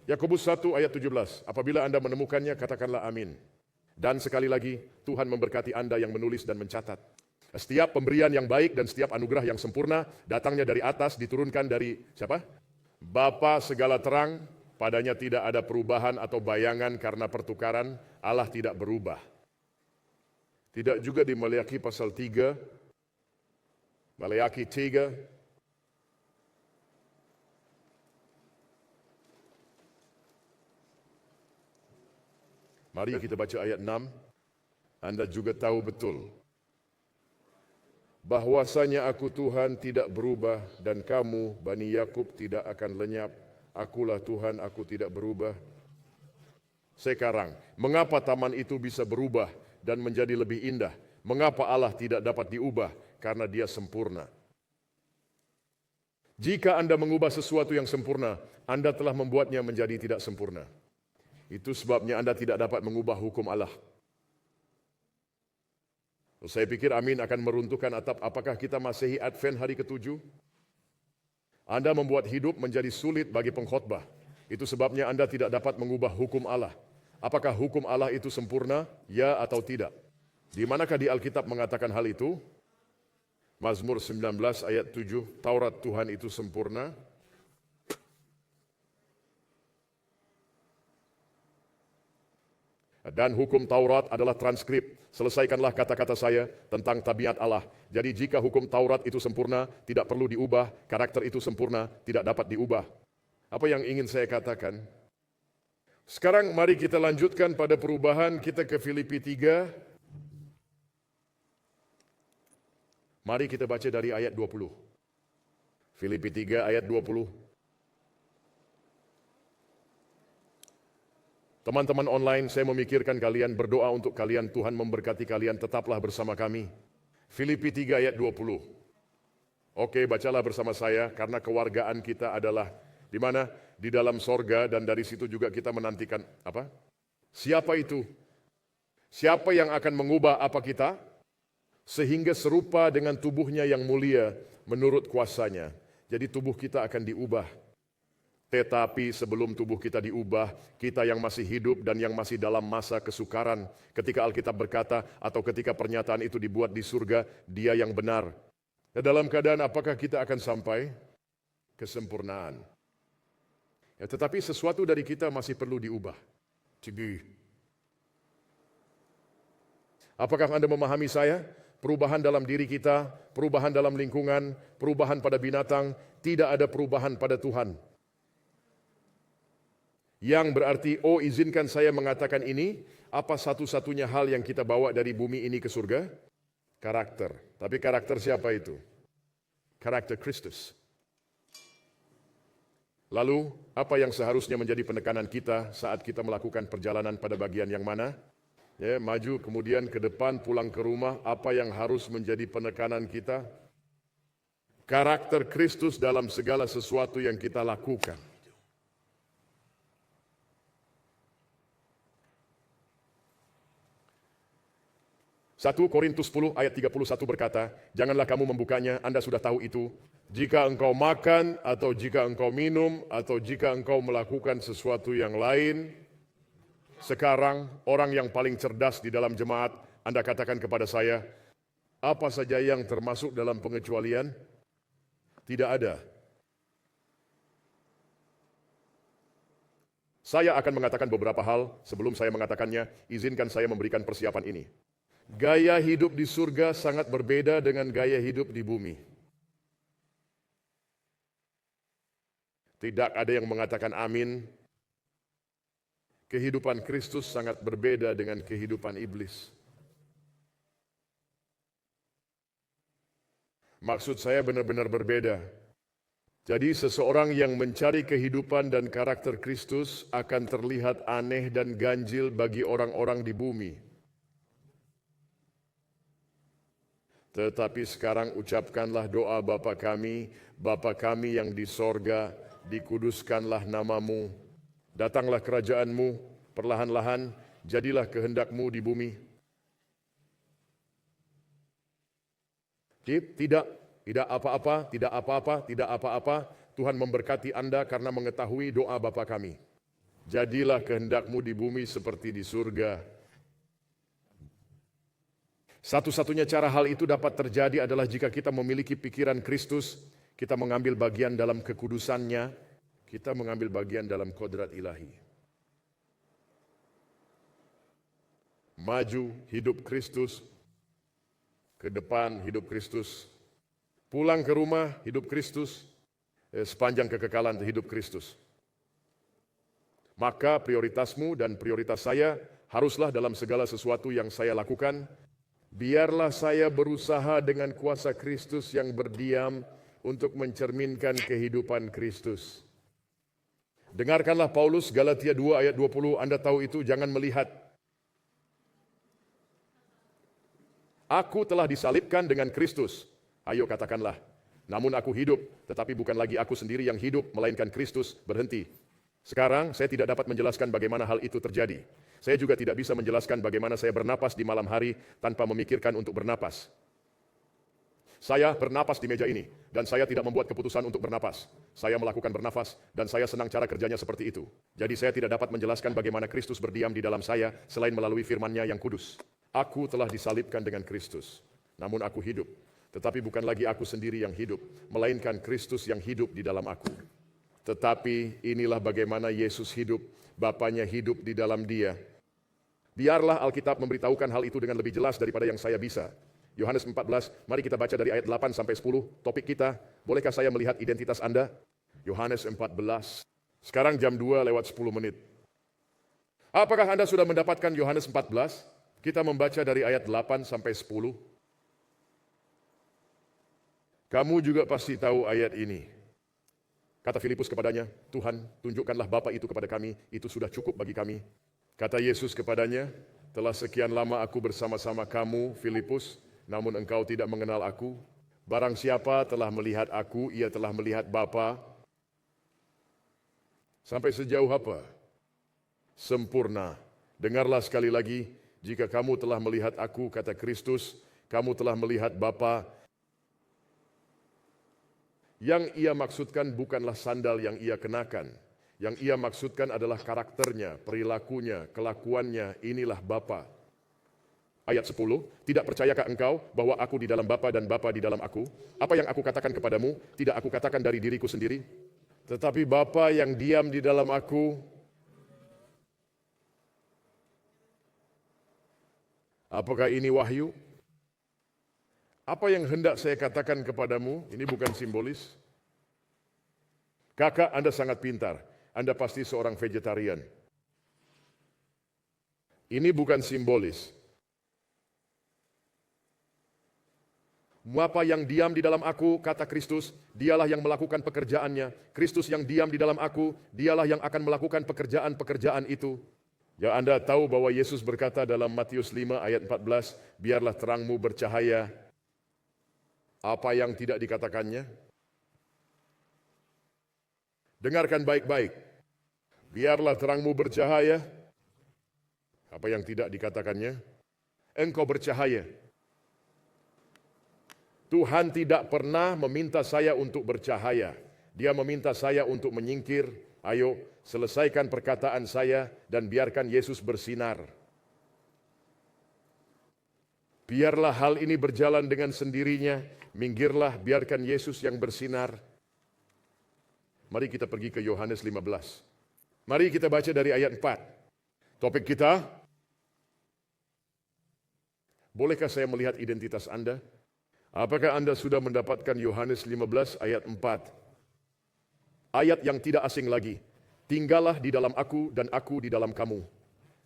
Yakobus 1 ayat 17. Apabila Anda menemukannya, katakanlah amin. Dan sekali lagi, Tuhan memberkati Anda yang menulis dan mencatat. Setiap pemberian yang baik dan setiap anugerah yang sempurna datangnya dari atas, diturunkan dari siapa? Bapa segala terang, padanya tidak ada perubahan atau bayangan karena pertukaran, Allah tidak berubah. Tidak juga di Maleakhi pasal 3, Maleakhi 3, mari kita baca ayat 6. Anda juga tahu betul bahwasanya aku Tuhan tidak berubah dan kamu Bani Yakub tidak akan lenyap. Akulah Tuhan, aku tidak berubah. Sekarang, mengapa taman itu bisa berubah dan menjadi lebih indah? Mengapa Allah tidak dapat diubah? Karena Dia sempurna. Jika Anda mengubah sesuatu yang sempurna, Anda telah membuatnya menjadi tidak sempurna. Itu sebabnya Anda tidak dapat mengubah hukum Allah. Saya pikir amin akan meruntuhkan atap. Apakah kita Masehi Advent hari ke-7? Anda membuat hidup menjadi sulit bagi pengkhotbah. Itu sebabnya Anda tidak dapat mengubah hukum Allah. Apakah hukum Allah itu sempurna? Ya atau tidak? Di manakah di Alkitab mengatakan hal itu? Mazmur 19 ayat 7, Taurat Tuhan itu sempurna. Dan hukum Taurat adalah transkrip. Selesaikanlah kata-kata saya tentang tabiat Allah. Jadi jika hukum Taurat itu sempurna, tidak perlu diubah. Karakter itu sempurna, tidak dapat diubah. Apa yang ingin saya katakan? Sekarang mari kita lanjutkan pada perubahan kita ke Filipi 3. Mari kita baca dari ayat 20. Filipi 3 ayat 20. Teman-teman online, saya memikirkan kalian, berdoa untuk kalian, Tuhan memberkati kalian, tetaplah bersama kami. Filipi 3 ayat 20. Oke, bacalah bersama saya, karena kewargaan kita adalah di mana? Di dalam sorga, dan dari situ juga kita menantikan apa? Siapa itu? Siapa yang akan mengubah apa kita? Sehingga serupa dengan tubuhnya yang mulia menurut kuasanya. Jadi tubuh kita akan diubah. Tetapi sebelum tubuh kita diubah, kita yang masih hidup dan yang masih dalam masa kesukaran, ketika Alkitab berkata atau ketika pernyataan itu dibuat di surga, Dia yang benar. Dan dalam keadaan apakah kita akan sampai kesempurnaan? Ya, tetapi sesuatu dari kita masih perlu diubah. Cigi. Apakah Anda memahami saya? Perubahan dalam diri kita, perubahan dalam lingkungan, perubahan pada binatang, tidak ada perubahan pada Tuhan. Yang berarti, oh izinkan saya mengatakan ini, apa satu-satunya hal yang kita bawa dari bumi ini ke surga? Karakter. Tapi karakter siapa itu? Karakter Kristus. Lalu, apa yang seharusnya menjadi penekanan kita saat kita melakukan perjalanan pada bagian yang mana? Ya, maju kemudian ke depan, pulang ke rumah, apa yang harus menjadi penekanan kita? Karakter Kristus dalam segala sesuatu yang kita lakukan. 1 Korintus 10 ayat 31 berkata, janganlah kamu membukanya, Anda sudah tahu itu. Jika engkau makan, atau jika engkau minum, atau jika engkau melakukan sesuatu yang lain, sekarang orang yang paling cerdas di dalam jemaat, Anda katakan kepada saya, apa saja yang termasuk dalam pengecualian? Tidak ada. Saya akan mengatakan beberapa hal, sebelum saya mengatakannya, izinkan saya memberikan persiapan ini. Gaya hidup di surga sangat berbeda dengan gaya hidup di bumi. Tidak ada yang mengatakan amin. Kehidupan Kristus sangat berbeda dengan kehidupan iblis. Maksud saya benar-benar berbeda. Jadi seseorang yang mencari kehidupan dan karakter Kristus akan terlihat aneh dan ganjil bagi orang-orang di bumi. Tetapi sekarang ucapkanlah doa Bapa kami yang di sorga, dikuduskanlah namamu, datanglah kerajaanmu, perlahan-lahan jadilah kehendakmu di bumi. Tidak apa-apa, Tuhan memberkati Anda karena mengetahui doa Bapa kami. Jadilah kehendakmu di bumi seperti di surga. Satu-satunya cara hal itu dapat terjadi adalah jika kita memiliki pikiran Kristus, kita mengambil bagian dalam kekudusannya, kita mengambil bagian dalam kodrat ilahi. Maju hidup Kristus, ke depan hidup Kristus, pulang ke rumah hidup Kristus, sepanjang kekekalan hidup Kristus. Maka prioritasmu dan prioritas saya haruslah dalam segala sesuatu yang saya lakukan, biarlah saya berusaha dengan kuasa Kristus yang berdiam untuk mencerminkan kehidupan Kristus. Dengarkanlah Paulus, Galatia 2 ayat 20, Anda tahu itu, jangan melihat. Aku telah disalibkan dengan Kristus. Ayo katakanlah, namun aku hidup, tetapi bukan lagi aku sendiri yang hidup, melainkan Kristus. Berhenti. Sekarang saya tidak dapat menjelaskan bagaimana hal itu terjadi. Saya juga tidak bisa menjelaskan bagaimana saya bernapas di malam hari tanpa memikirkan untuk bernapas. Saya bernapas di meja ini, dan saya tidak membuat keputusan untuk bernapas. Saya melakukan bernafas, dan saya senang cara kerjanya seperti itu. Jadi saya tidak dapat menjelaskan bagaimana Kristus berdiam di dalam saya, selain melalui firman-Nya yang kudus. Aku telah disalibkan dengan Kristus, namun aku hidup. Tetapi bukan lagi aku sendiri yang hidup, melainkan Kristus yang hidup di dalam aku. Tetapi inilah bagaimana Yesus hidup, Bapanya hidup di dalam Dia. Biarlah Alkitab memberitahukan hal itu dengan lebih jelas daripada yang saya bisa. Yohanes 14, mari kita baca dari ayat 8 sampai 10. Topik kita, bolehkah saya melihat identitas Anda? Yohanes 14. Sekarang jam 2 lewat 10 menit. Apakah Anda sudah mendapatkan Yohanes 14? Kita membaca dari ayat 8 sampai 10. Kamu juga pasti tahu ayat ini. Kata Filipus kepadanya, Tuhan, tunjukkanlah Bapa itu kepada kami, itu sudah cukup bagi kami. Kata Yesus kepadanya, telah sekian lama aku bersama-sama kamu, Filipus, namun engkau tidak mengenal aku. Barang siapa telah melihat aku, ia telah melihat Bapa. Sampai sejauh apa? Sempurna. Dengarlah sekali lagi, jika kamu telah melihat aku, kata Kristus, kamu telah melihat Bapa. Yang ia maksudkan bukanlah sandal yang ia kenakan. Yang ia maksudkan adalah karakternya, perilakunya, kelakuannya, inilah Bapa. Ayat 10, tidak percayakah engkau bahwa aku di dalam Bapa dan Bapa di dalam aku? Apa yang aku katakan kepadamu, tidak aku katakan dari diriku sendiri. Tetapi Bapa yang diam di dalam aku, apakah ini wahyu? Apa yang hendak saya katakan kepadamu, ini bukan simbolis. Kakak, Anda sangat pintar. Anda pasti seorang vegetarian. Ini bukan simbolis. Bapa yang diam di dalam aku, kata Kristus, dialah yang melakukan pekerjaannya. Kristus yang diam di dalam aku, dialah yang akan melakukan pekerjaan-pekerjaan itu. Ya, Anda tahu bahwa Yesus berkata dalam Matius 5 ayat 14, biarlah terangmu bercahaya. Apa yang tidak dikatakannya? Dengarkan baik-baik. Biarlah terangmu bercahaya. Apa yang tidak dikatakannya? Engkau bercahaya. Tuhan tidak pernah meminta saya untuk bercahaya. Dia meminta saya untuk menyingkir. Ayo, selesaikan perkataan saya dan biarkan Yesus bersinar. Biarlah hal ini berjalan dengan sendirinya. Minggirlah, biarkan Yesus yang bersinar. Mari kita pergi ke Yohanes 15. Mari kita baca dari ayat 4. Topik kita, bolehkah saya melihat identitas Anda? Apakah Anda sudah mendapatkan Yohanes 15 ayat 4? Ayat yang tidak asing lagi. Tinggallah di dalam aku dan aku di dalam kamu.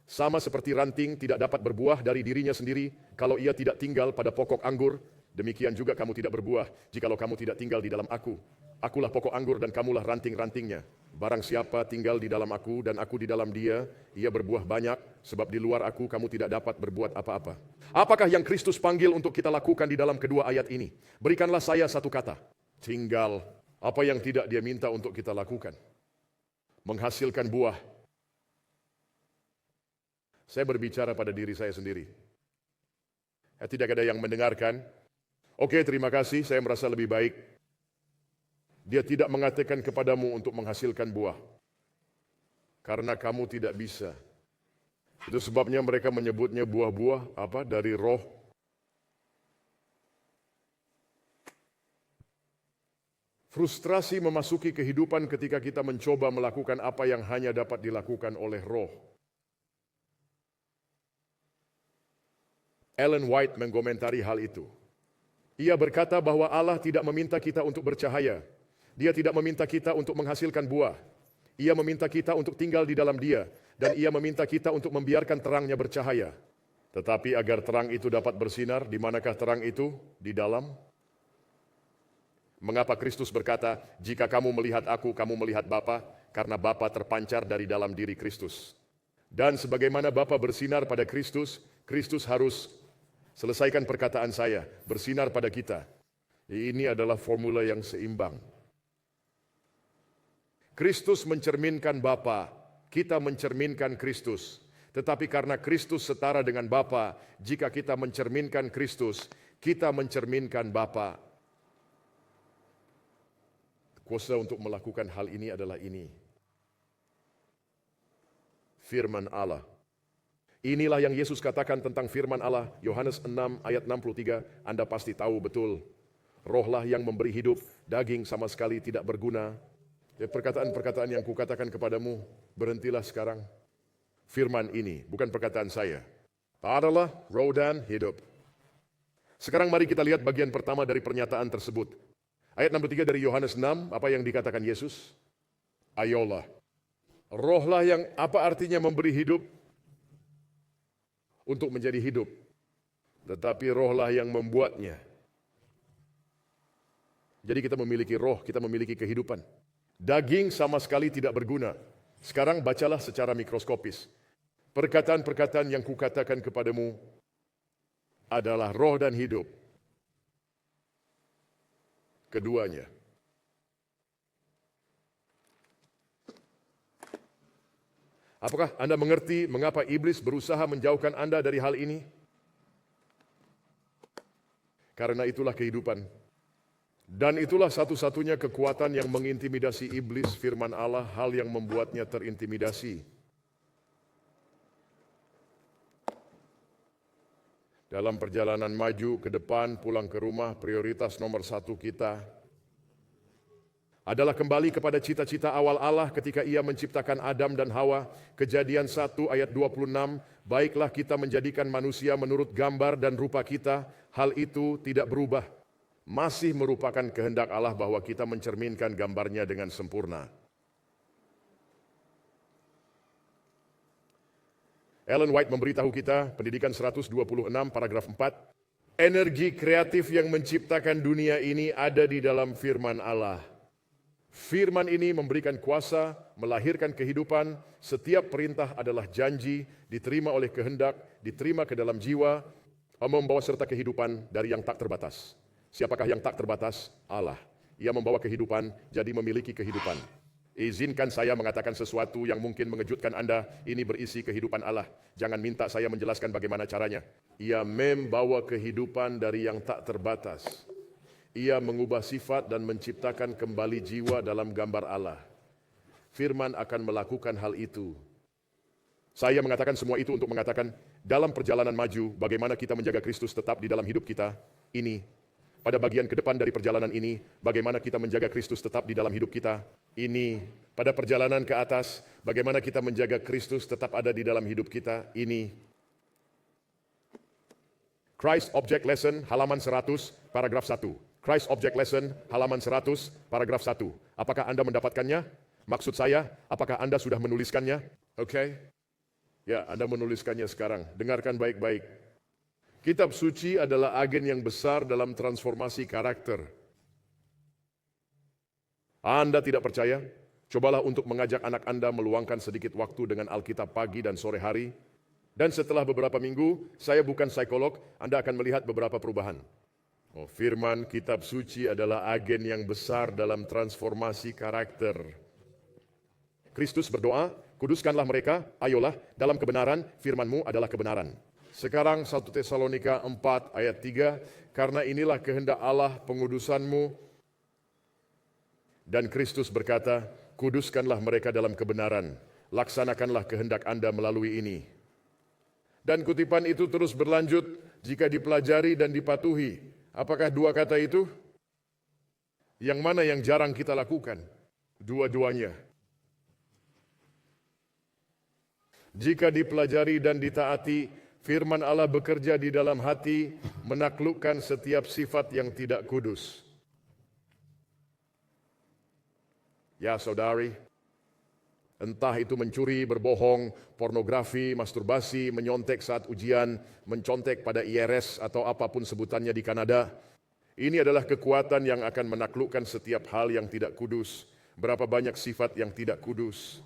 Sama seperti ranting tidak dapat berbuah dari dirinya sendiri kalau ia tidak tinggal pada pokok anggur, demikian juga kamu tidak berbuah jikalau kamu tidak tinggal di dalam aku. Akulah pokok anggur dan kamulah ranting-rantingnya. Barang siapa tinggal di dalam aku dan aku di dalam dia, ia berbuah banyak, sebab di luar aku kamu tidak dapat berbuat apa-apa. Apakah yang Kristus panggil untuk kita lakukan di dalam kedua ayat ini? Berikanlah saya satu kata, tinggal. Apa yang tidak dia minta untuk kita lakukan? Menghasilkan buah. Saya berbicara pada diri saya sendiri. Tidak ada yang mendengarkan. Oke, terima kasih, saya merasa lebih baik. Dia tidak mengatakan kepadamu untuk menghasilkan buah. Karena kamu tidak bisa. Itu sebabnya mereka menyebutnya buah-buah dari roh. Frustrasi memasuki kehidupan ketika kita mencoba melakukan apa yang hanya dapat dilakukan oleh roh. Ellen White mengomentari hal itu. Ia berkata bahwa Allah tidak meminta kita untuk bercahaya. Dia tidak meminta kita untuk menghasilkan buah. Ia meminta kita untuk tinggal di dalam Dia. Dan Ia meminta kita untuk membiarkan terangnya bercahaya. Tetapi agar terang itu dapat bersinar, di manakah terang itu? Di dalam. Mengapa Kristus berkata, jika kamu melihat aku, kamu melihat Bapa, karena Bapa terpancar dari dalam diri Kristus. Dan sebagaimana Bapa bersinar pada Kristus, Kristus harus selesaikan perkataan saya, bersinar pada kita. Ini adalah formula yang seimbang. Kristus mencerminkan Bapa, kita mencerminkan Kristus. Tetapi karena Kristus setara dengan Bapa, jika kita mencerminkan Kristus, kita mencerminkan Bapa. Kuasa untuk melakukan hal ini adalah ini. Firman Allah. Inilah yang Yesus katakan tentang firman Allah, Yohanes 6 ayat 63, Anda pasti tahu betul. Rohlah yang memberi hidup, daging sama sekali tidak berguna. Ya, perkataan-perkataan yang kukatakan kepadamu, berhentilah sekarang. Firman ini, bukan perkataan saya. Adalah roh dan hidup. Sekarang mari kita lihat bagian pertama dari pernyataan tersebut. Ayat 63 dari Yohanes 6, apa yang dikatakan Yesus? Ayolah. Rohlah yang apa artinya memberi hidup? Untuk menjadi hidup. Tetapi rohlah yang membuatnya. Jadi kita memiliki roh, kita memiliki kehidupan. Daging sama sekali tidak berguna. Sekarang bacalah secara mikroskopis. Perkataan-perkataan yang kukatakan kepadamu adalah roh dan hidup. Keduanya. Apakah Anda mengerti mengapa iblis berusaha menjauhkan Anda dari hal ini? Karena itulah kehidupan. Dan itulah satu-satunya kekuatan yang mengintimidasi iblis, firman Allah, hal yang membuatnya terintimidasi. Dalam perjalanan maju ke depan, pulang ke rumah, prioritas nomor 1 kita adalah kembali kepada cita-cita awal Allah ketika Ia menciptakan Adam dan Hawa. Kejadian 1 ayat 26, baiklah kita menjadikan manusia menurut gambar dan rupa kita, hal itu tidak berubah. Masih merupakan kehendak Allah bahwa kita mencerminkan gambarnya dengan sempurna. Ellen White memberitahu kita, pendidikan 126 paragraf 4, energi kreatif yang menciptakan dunia ini ada di dalam firman Allah. Firman ini memberikan kuasa, melahirkan kehidupan, setiap perintah adalah janji, diterima oleh kehendak, diterima ke dalam jiwa, membawa serta kehidupan dari yang tak terbatas. Siapakah yang tak terbatas? Allah. Ia membawa kehidupan, jadi memiliki kehidupan. Izinkan saya mengatakan sesuatu yang mungkin mengejutkan Anda, ini berisi kehidupan Allah. Jangan minta saya menjelaskan bagaimana caranya. Ia membawa kehidupan dari yang tak terbatas. Ia mengubah sifat dan menciptakan kembali jiwa dalam gambar Allah. Firman akan melakukan hal itu. Saya mengatakan semua itu untuk mengatakan, dalam perjalanan maju, bagaimana kita menjaga Kristus tetap di dalam hidup kita, ini. Pada bagian ke depan dari perjalanan ini, bagaimana kita menjaga Kristus tetap di dalam hidup kita, ini. Pada perjalanan ke atas, bagaimana kita menjaga Kristus tetap ada di dalam hidup kita, ini. Christ Object Lesson, halaman 100, paragraf 1. Christ Object Lesson, halaman 100, paragraf 1. Apakah Anda mendapatkannya? Maksud saya, apakah Anda sudah menuliskannya? Oke. Ya, Anda menuliskannya sekarang. Dengarkan baik-baik. Kitab suci adalah agen yang besar dalam transformasi karakter. Anda tidak percaya? Cobalah untuk mengajak anak Anda meluangkan sedikit waktu dengan Alkitab pagi dan sore hari. Dan setelah beberapa minggu, saya bukan psikolog, Anda akan melihat beberapa perubahan. Firman kitab suci adalah agen yang besar dalam transformasi karakter. Kristus berdoa, kuduskanlah mereka, ayolah, dalam kebenaran, firman-Mu adalah kebenaran. Sekarang 1 Tesalonika 4 ayat 3, karena inilah kehendak Allah pengudusan-Mu. Dan Kristus berkata, kuduskanlah mereka dalam kebenaran, laksanakanlah kehendak Anda melalui ini. Dan kutipan itu terus berlanjut, jika dipelajari dan dipatuhi. Apakah dua kata itu? Yang mana yang jarang kita lakukan? Dua-duanya. Jika dipelajari dan ditaati, firman Allah bekerja di dalam hati, menaklukkan setiap sifat yang tidak kudus. Ya saudari, entah itu mencuri, berbohong, pornografi, masturbasi, menyontek saat ujian, mencontek pada IRS atau apapun sebutannya di Kanada. Ini adalah kekuatan yang akan menaklukkan setiap hal yang tidak kudus. Berapa banyak sifat yang tidak kudus.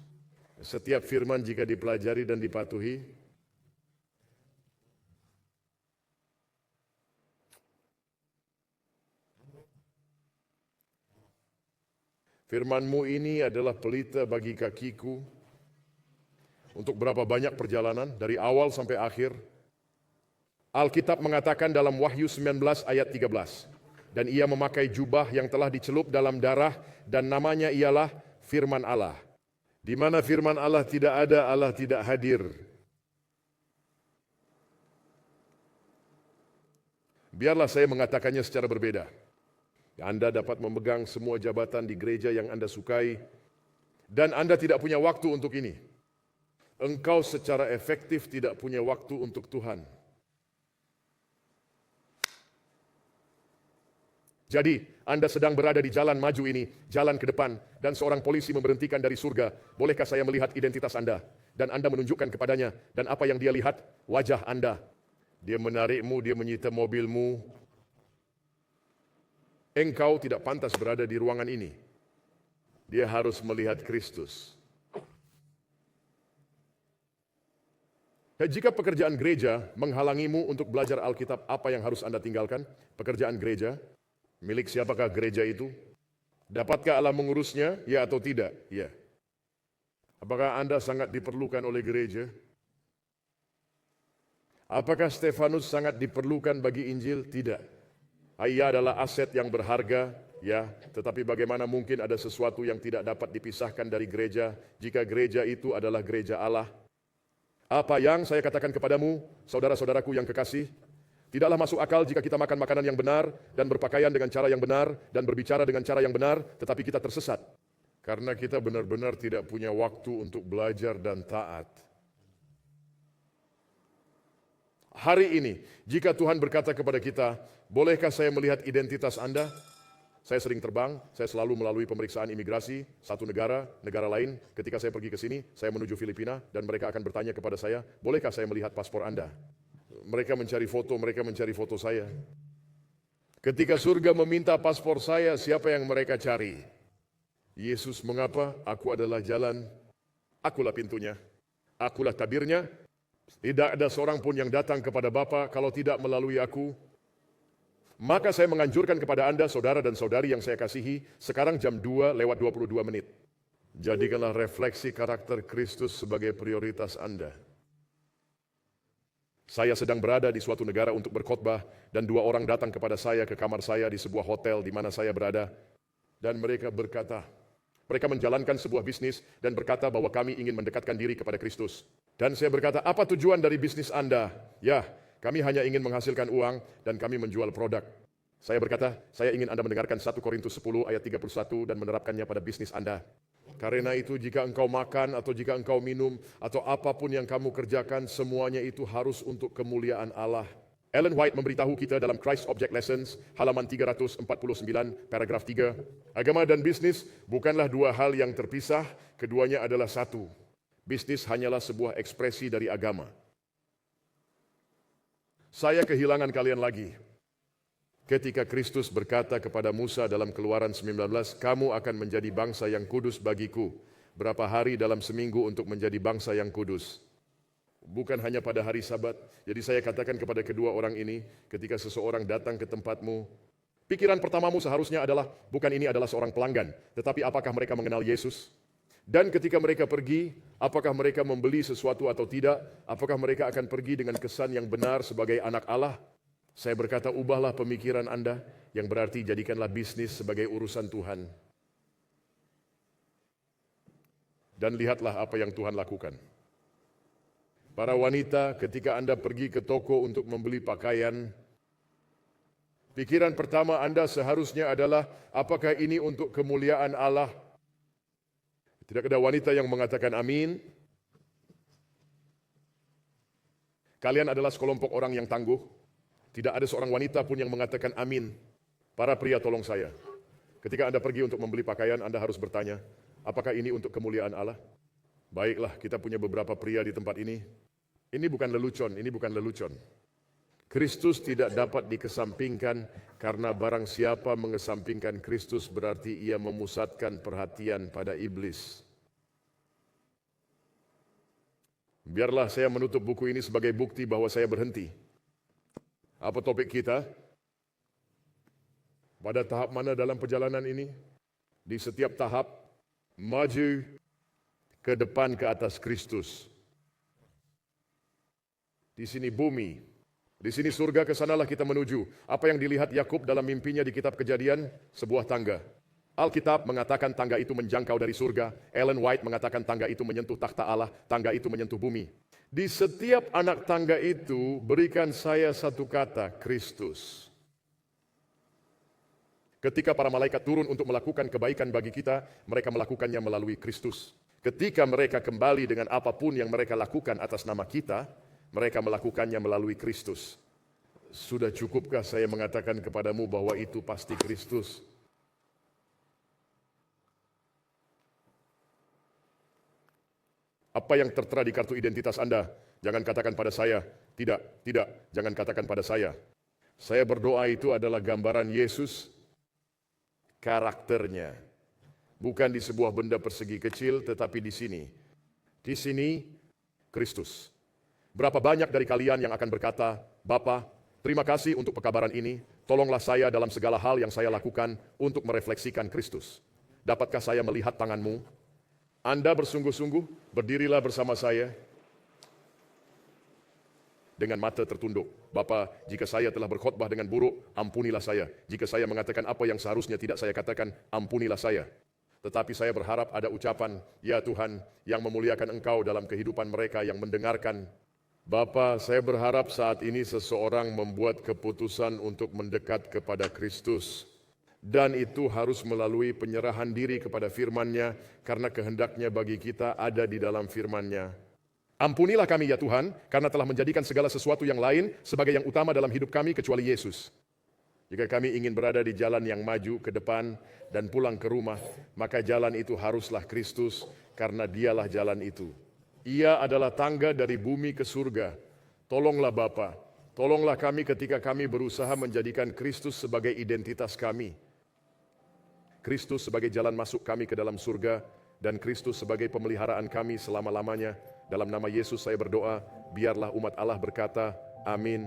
Setiap firman jika dipelajari dan dipatuhi, firman-Mu ini adalah pelita bagi kakiku. Untuk berapa banyak perjalanan, dari awal sampai akhir. Alkitab mengatakan dalam Wahyu 19 ayat 13. Dan ia memakai jubah yang telah dicelup dalam darah, dan namanya ialah firman Allah. Di mana firman Allah tidak ada, Allah tidak hadir. Biarlah saya mengatakannya secara berbeda. Anda dapat memegang semua jabatan di gereja yang Anda sukai, dan Anda tidak punya waktu untuk ini. Engkau secara efektif tidak punya waktu untuk Tuhan. Jadi, Anda sedang berada di jalan maju ini, jalan ke depan, dan seorang polisi memberhentikan dari surga. Bolehkah saya melihat identitas Anda? Dan Anda menunjukkan kepadanya, dan apa yang dia lihat? Wajah Anda. Dia menarikmu, dia menyita mobilmu. Engkau tidak pantas berada di ruangan ini. Dia harus melihat Kristus. Jika pekerjaan gereja menghalangimu untuk belajar Alkitab, apa yang harus Anda tinggalkan? Pekerjaan gereja, milik siapakah gereja itu? Dapatkah Allah mengurusnya, ya atau tidak? Ya. Apakah Anda sangat diperlukan oleh gereja? Apakah Stefanus sangat diperlukan bagi Injil? Tidak. Ia adalah aset yang berharga, ya, tetapi bagaimana mungkin ada sesuatu yang tidak dapat dipisahkan dari gereja jika gereja itu adalah gereja Allah? Apa yang saya katakan kepadamu, saudara-saudaraku yang kekasih, tidaklah masuk akal jika kita makan makanan yang benar dan berpakaian dengan cara yang benar dan berbicara dengan cara yang benar, tetapi kita tersesat. Karena kita benar-benar tidak punya waktu untuk belajar dan taat. Hari ini, jika Tuhan berkata kepada kita, bolehkah saya melihat identitas Anda? Saya sering terbang, saya selalu melalui pemeriksaan imigrasi, satu negara, negara lain. Ketika saya pergi ke sini, saya menuju Filipina, dan mereka akan bertanya kepada saya, bolehkah saya melihat paspor Anda? Mereka mencari foto saya. Ketika surga meminta paspor saya, siapa yang mereka cari? Yesus, mengapa? Aku adalah jalan, akulah pintunya, akulah tabirnya. Tidak ada seorang pun yang datang kepada Bapa kalau tidak melalui aku. Maka saya menganjurkan kepada Anda, saudara dan saudari yang saya kasihi, sekarang jam 2:22. Jadikanlah refleksi karakter Kristus sebagai prioritas Anda. Saya sedang berada di suatu negara untuk berkhotbah, dan 2 orang datang kepada saya ke kamar saya di sebuah hotel di mana saya berada. Dan mereka berkata, mereka menjalankan sebuah bisnis dan berkata bahwa kami ingin mendekatkan diri kepada Kristus. Dan saya berkata, apa tujuan dari bisnis Anda? Ya, kami hanya ingin menghasilkan uang dan kami menjual produk. Saya berkata, saya ingin Anda mendengarkan 1 Korintus 10 ayat 31 dan menerapkannya pada bisnis Anda. Karena itu jika engkau makan atau jika engkau minum atau apapun yang kamu kerjakan, semuanya itu harus untuk kemuliaan Allah. Ellen White memberitahu kita dalam Christ Object Lessons, halaman 349, paragraf 3. Agama dan bisnis bukanlah 2 hal yang terpisah, keduanya adalah satu. Bisnis hanyalah sebuah ekspresi dari agama. Saya kehilangan kalian lagi. Ketika Kristus berkata kepada Musa dalam Keluaran 19, kamu akan menjadi bangsa yang kudus bagiku. Berapa hari dalam seminggu untuk menjadi bangsa yang kudus? Bukan hanya pada hari Sabat. Jadi saya katakan kepada kedua orang ini, ketika seseorang datang ke tempatmu, pikiran pertamamu seharusnya adalah, bukan ini adalah seorang pelanggan, tetapi apakah mereka mengenal Yesus? Dan ketika mereka pergi, apakah mereka membeli sesuatu atau tidak? Apakah mereka akan pergi dengan kesan yang benar sebagai anak Allah? Saya berkata, ubahlah pemikiran Anda, yang berarti jadikanlah bisnis sebagai urusan Tuhan. Dan lihatlah apa yang Tuhan lakukan. Para wanita, ketika Anda pergi ke toko untuk membeli pakaian, pikiran pertama Anda seharusnya adalah, apakah ini untuk kemuliaan Allah? Tidak ada wanita yang mengatakan amin. Kalian adalah sekelompok orang yang tangguh. Tidak ada seorang wanita pun yang mengatakan amin. Para pria, tolong saya. Ketika Anda pergi untuk membeli pakaian, Anda harus bertanya, apakah ini untuk kemuliaan Allah? Baiklah, kita punya beberapa pria di tempat ini. Ini bukan lelucon. Kristus tidak dapat dikesampingkan karena barang siapa mengesampingkan Kristus berarti ia memusatkan perhatian pada iblis. Biarlah saya menutup buku ini sebagai bukti bahwa saya berhenti. Apa topik kita? Pada tahap mana dalam perjalanan ini? Di setiap tahap, maju ke depan ke atas Kristus. Di sini bumi, di sini surga, ke sanalah kita menuju. Apa yang dilihat Yakub dalam mimpinya di kitab Kejadian? Sebuah tangga. Alkitab mengatakan tangga itu menjangkau dari surga. Ellen White mengatakan tangga itu menyentuh takhta Allah, tangga itu menyentuh bumi. Di setiap anak tangga itu berikan saya satu kata, Kristus. Ketika para malaikat turun untuk melakukan kebaikan bagi kita, mereka melakukannya melalui Kristus. Ketika mereka kembali dengan apapun yang mereka lakukan atas nama kita, mereka melakukannya melalui Kristus. Sudah cukupkah saya mengatakan kepadamu bahwa itu pasti Kristus? Apa yang tertera di kartu identitas Anda? Jangan katakan pada saya. Tidak, jangan katakan pada saya. Saya berdoa itu adalah gambaran Yesus, karakternya. Bukan di sebuah benda persegi kecil, tetapi di sini. Di sini, Kristus. Berapa banyak dari kalian yang akan berkata, "Bapa, terima kasih untuk pekabaran ini, tolonglah saya dalam segala hal yang saya lakukan untuk merefleksikan Kristus. Dapatkah saya melihat tanganmu?" Anda bersungguh-sungguh, berdirilah bersama saya dengan mata tertunduk. "Bapa, jika saya telah berkhotbah dengan buruk, ampunilah saya. Jika saya mengatakan apa yang seharusnya tidak saya katakan, ampunilah saya. Tetapi saya berharap ada ucapan, 'Ya Tuhan,' yang memuliakan Engkau dalam kehidupan mereka yang mendengarkan. Bapa, saya berharap saat ini seseorang membuat keputusan untuk mendekat kepada Kristus. Dan itu harus melalui penyerahan diri kepada firman-Nya, karena kehendaknya bagi kita ada di dalam firman-Nya. Ampunilah kami ya Tuhan, karena telah menjadikan segala sesuatu yang lain sebagai yang utama dalam hidup kami kecuali Yesus. Jika kami ingin berada di jalan yang maju ke depan dan pulang ke rumah, maka jalan itu haruslah Kristus, karena Dialah jalan itu. Ia adalah tangga dari bumi ke surga. Tolonglah Bapa, tolonglah kami ketika kami berusaha menjadikan Kristus sebagai identitas kami. Kristus sebagai jalan masuk kami ke dalam surga, dan Kristus sebagai pemeliharaan kami selama-lamanya. Dalam nama Yesus saya berdoa, biarlah umat Allah berkata, amin.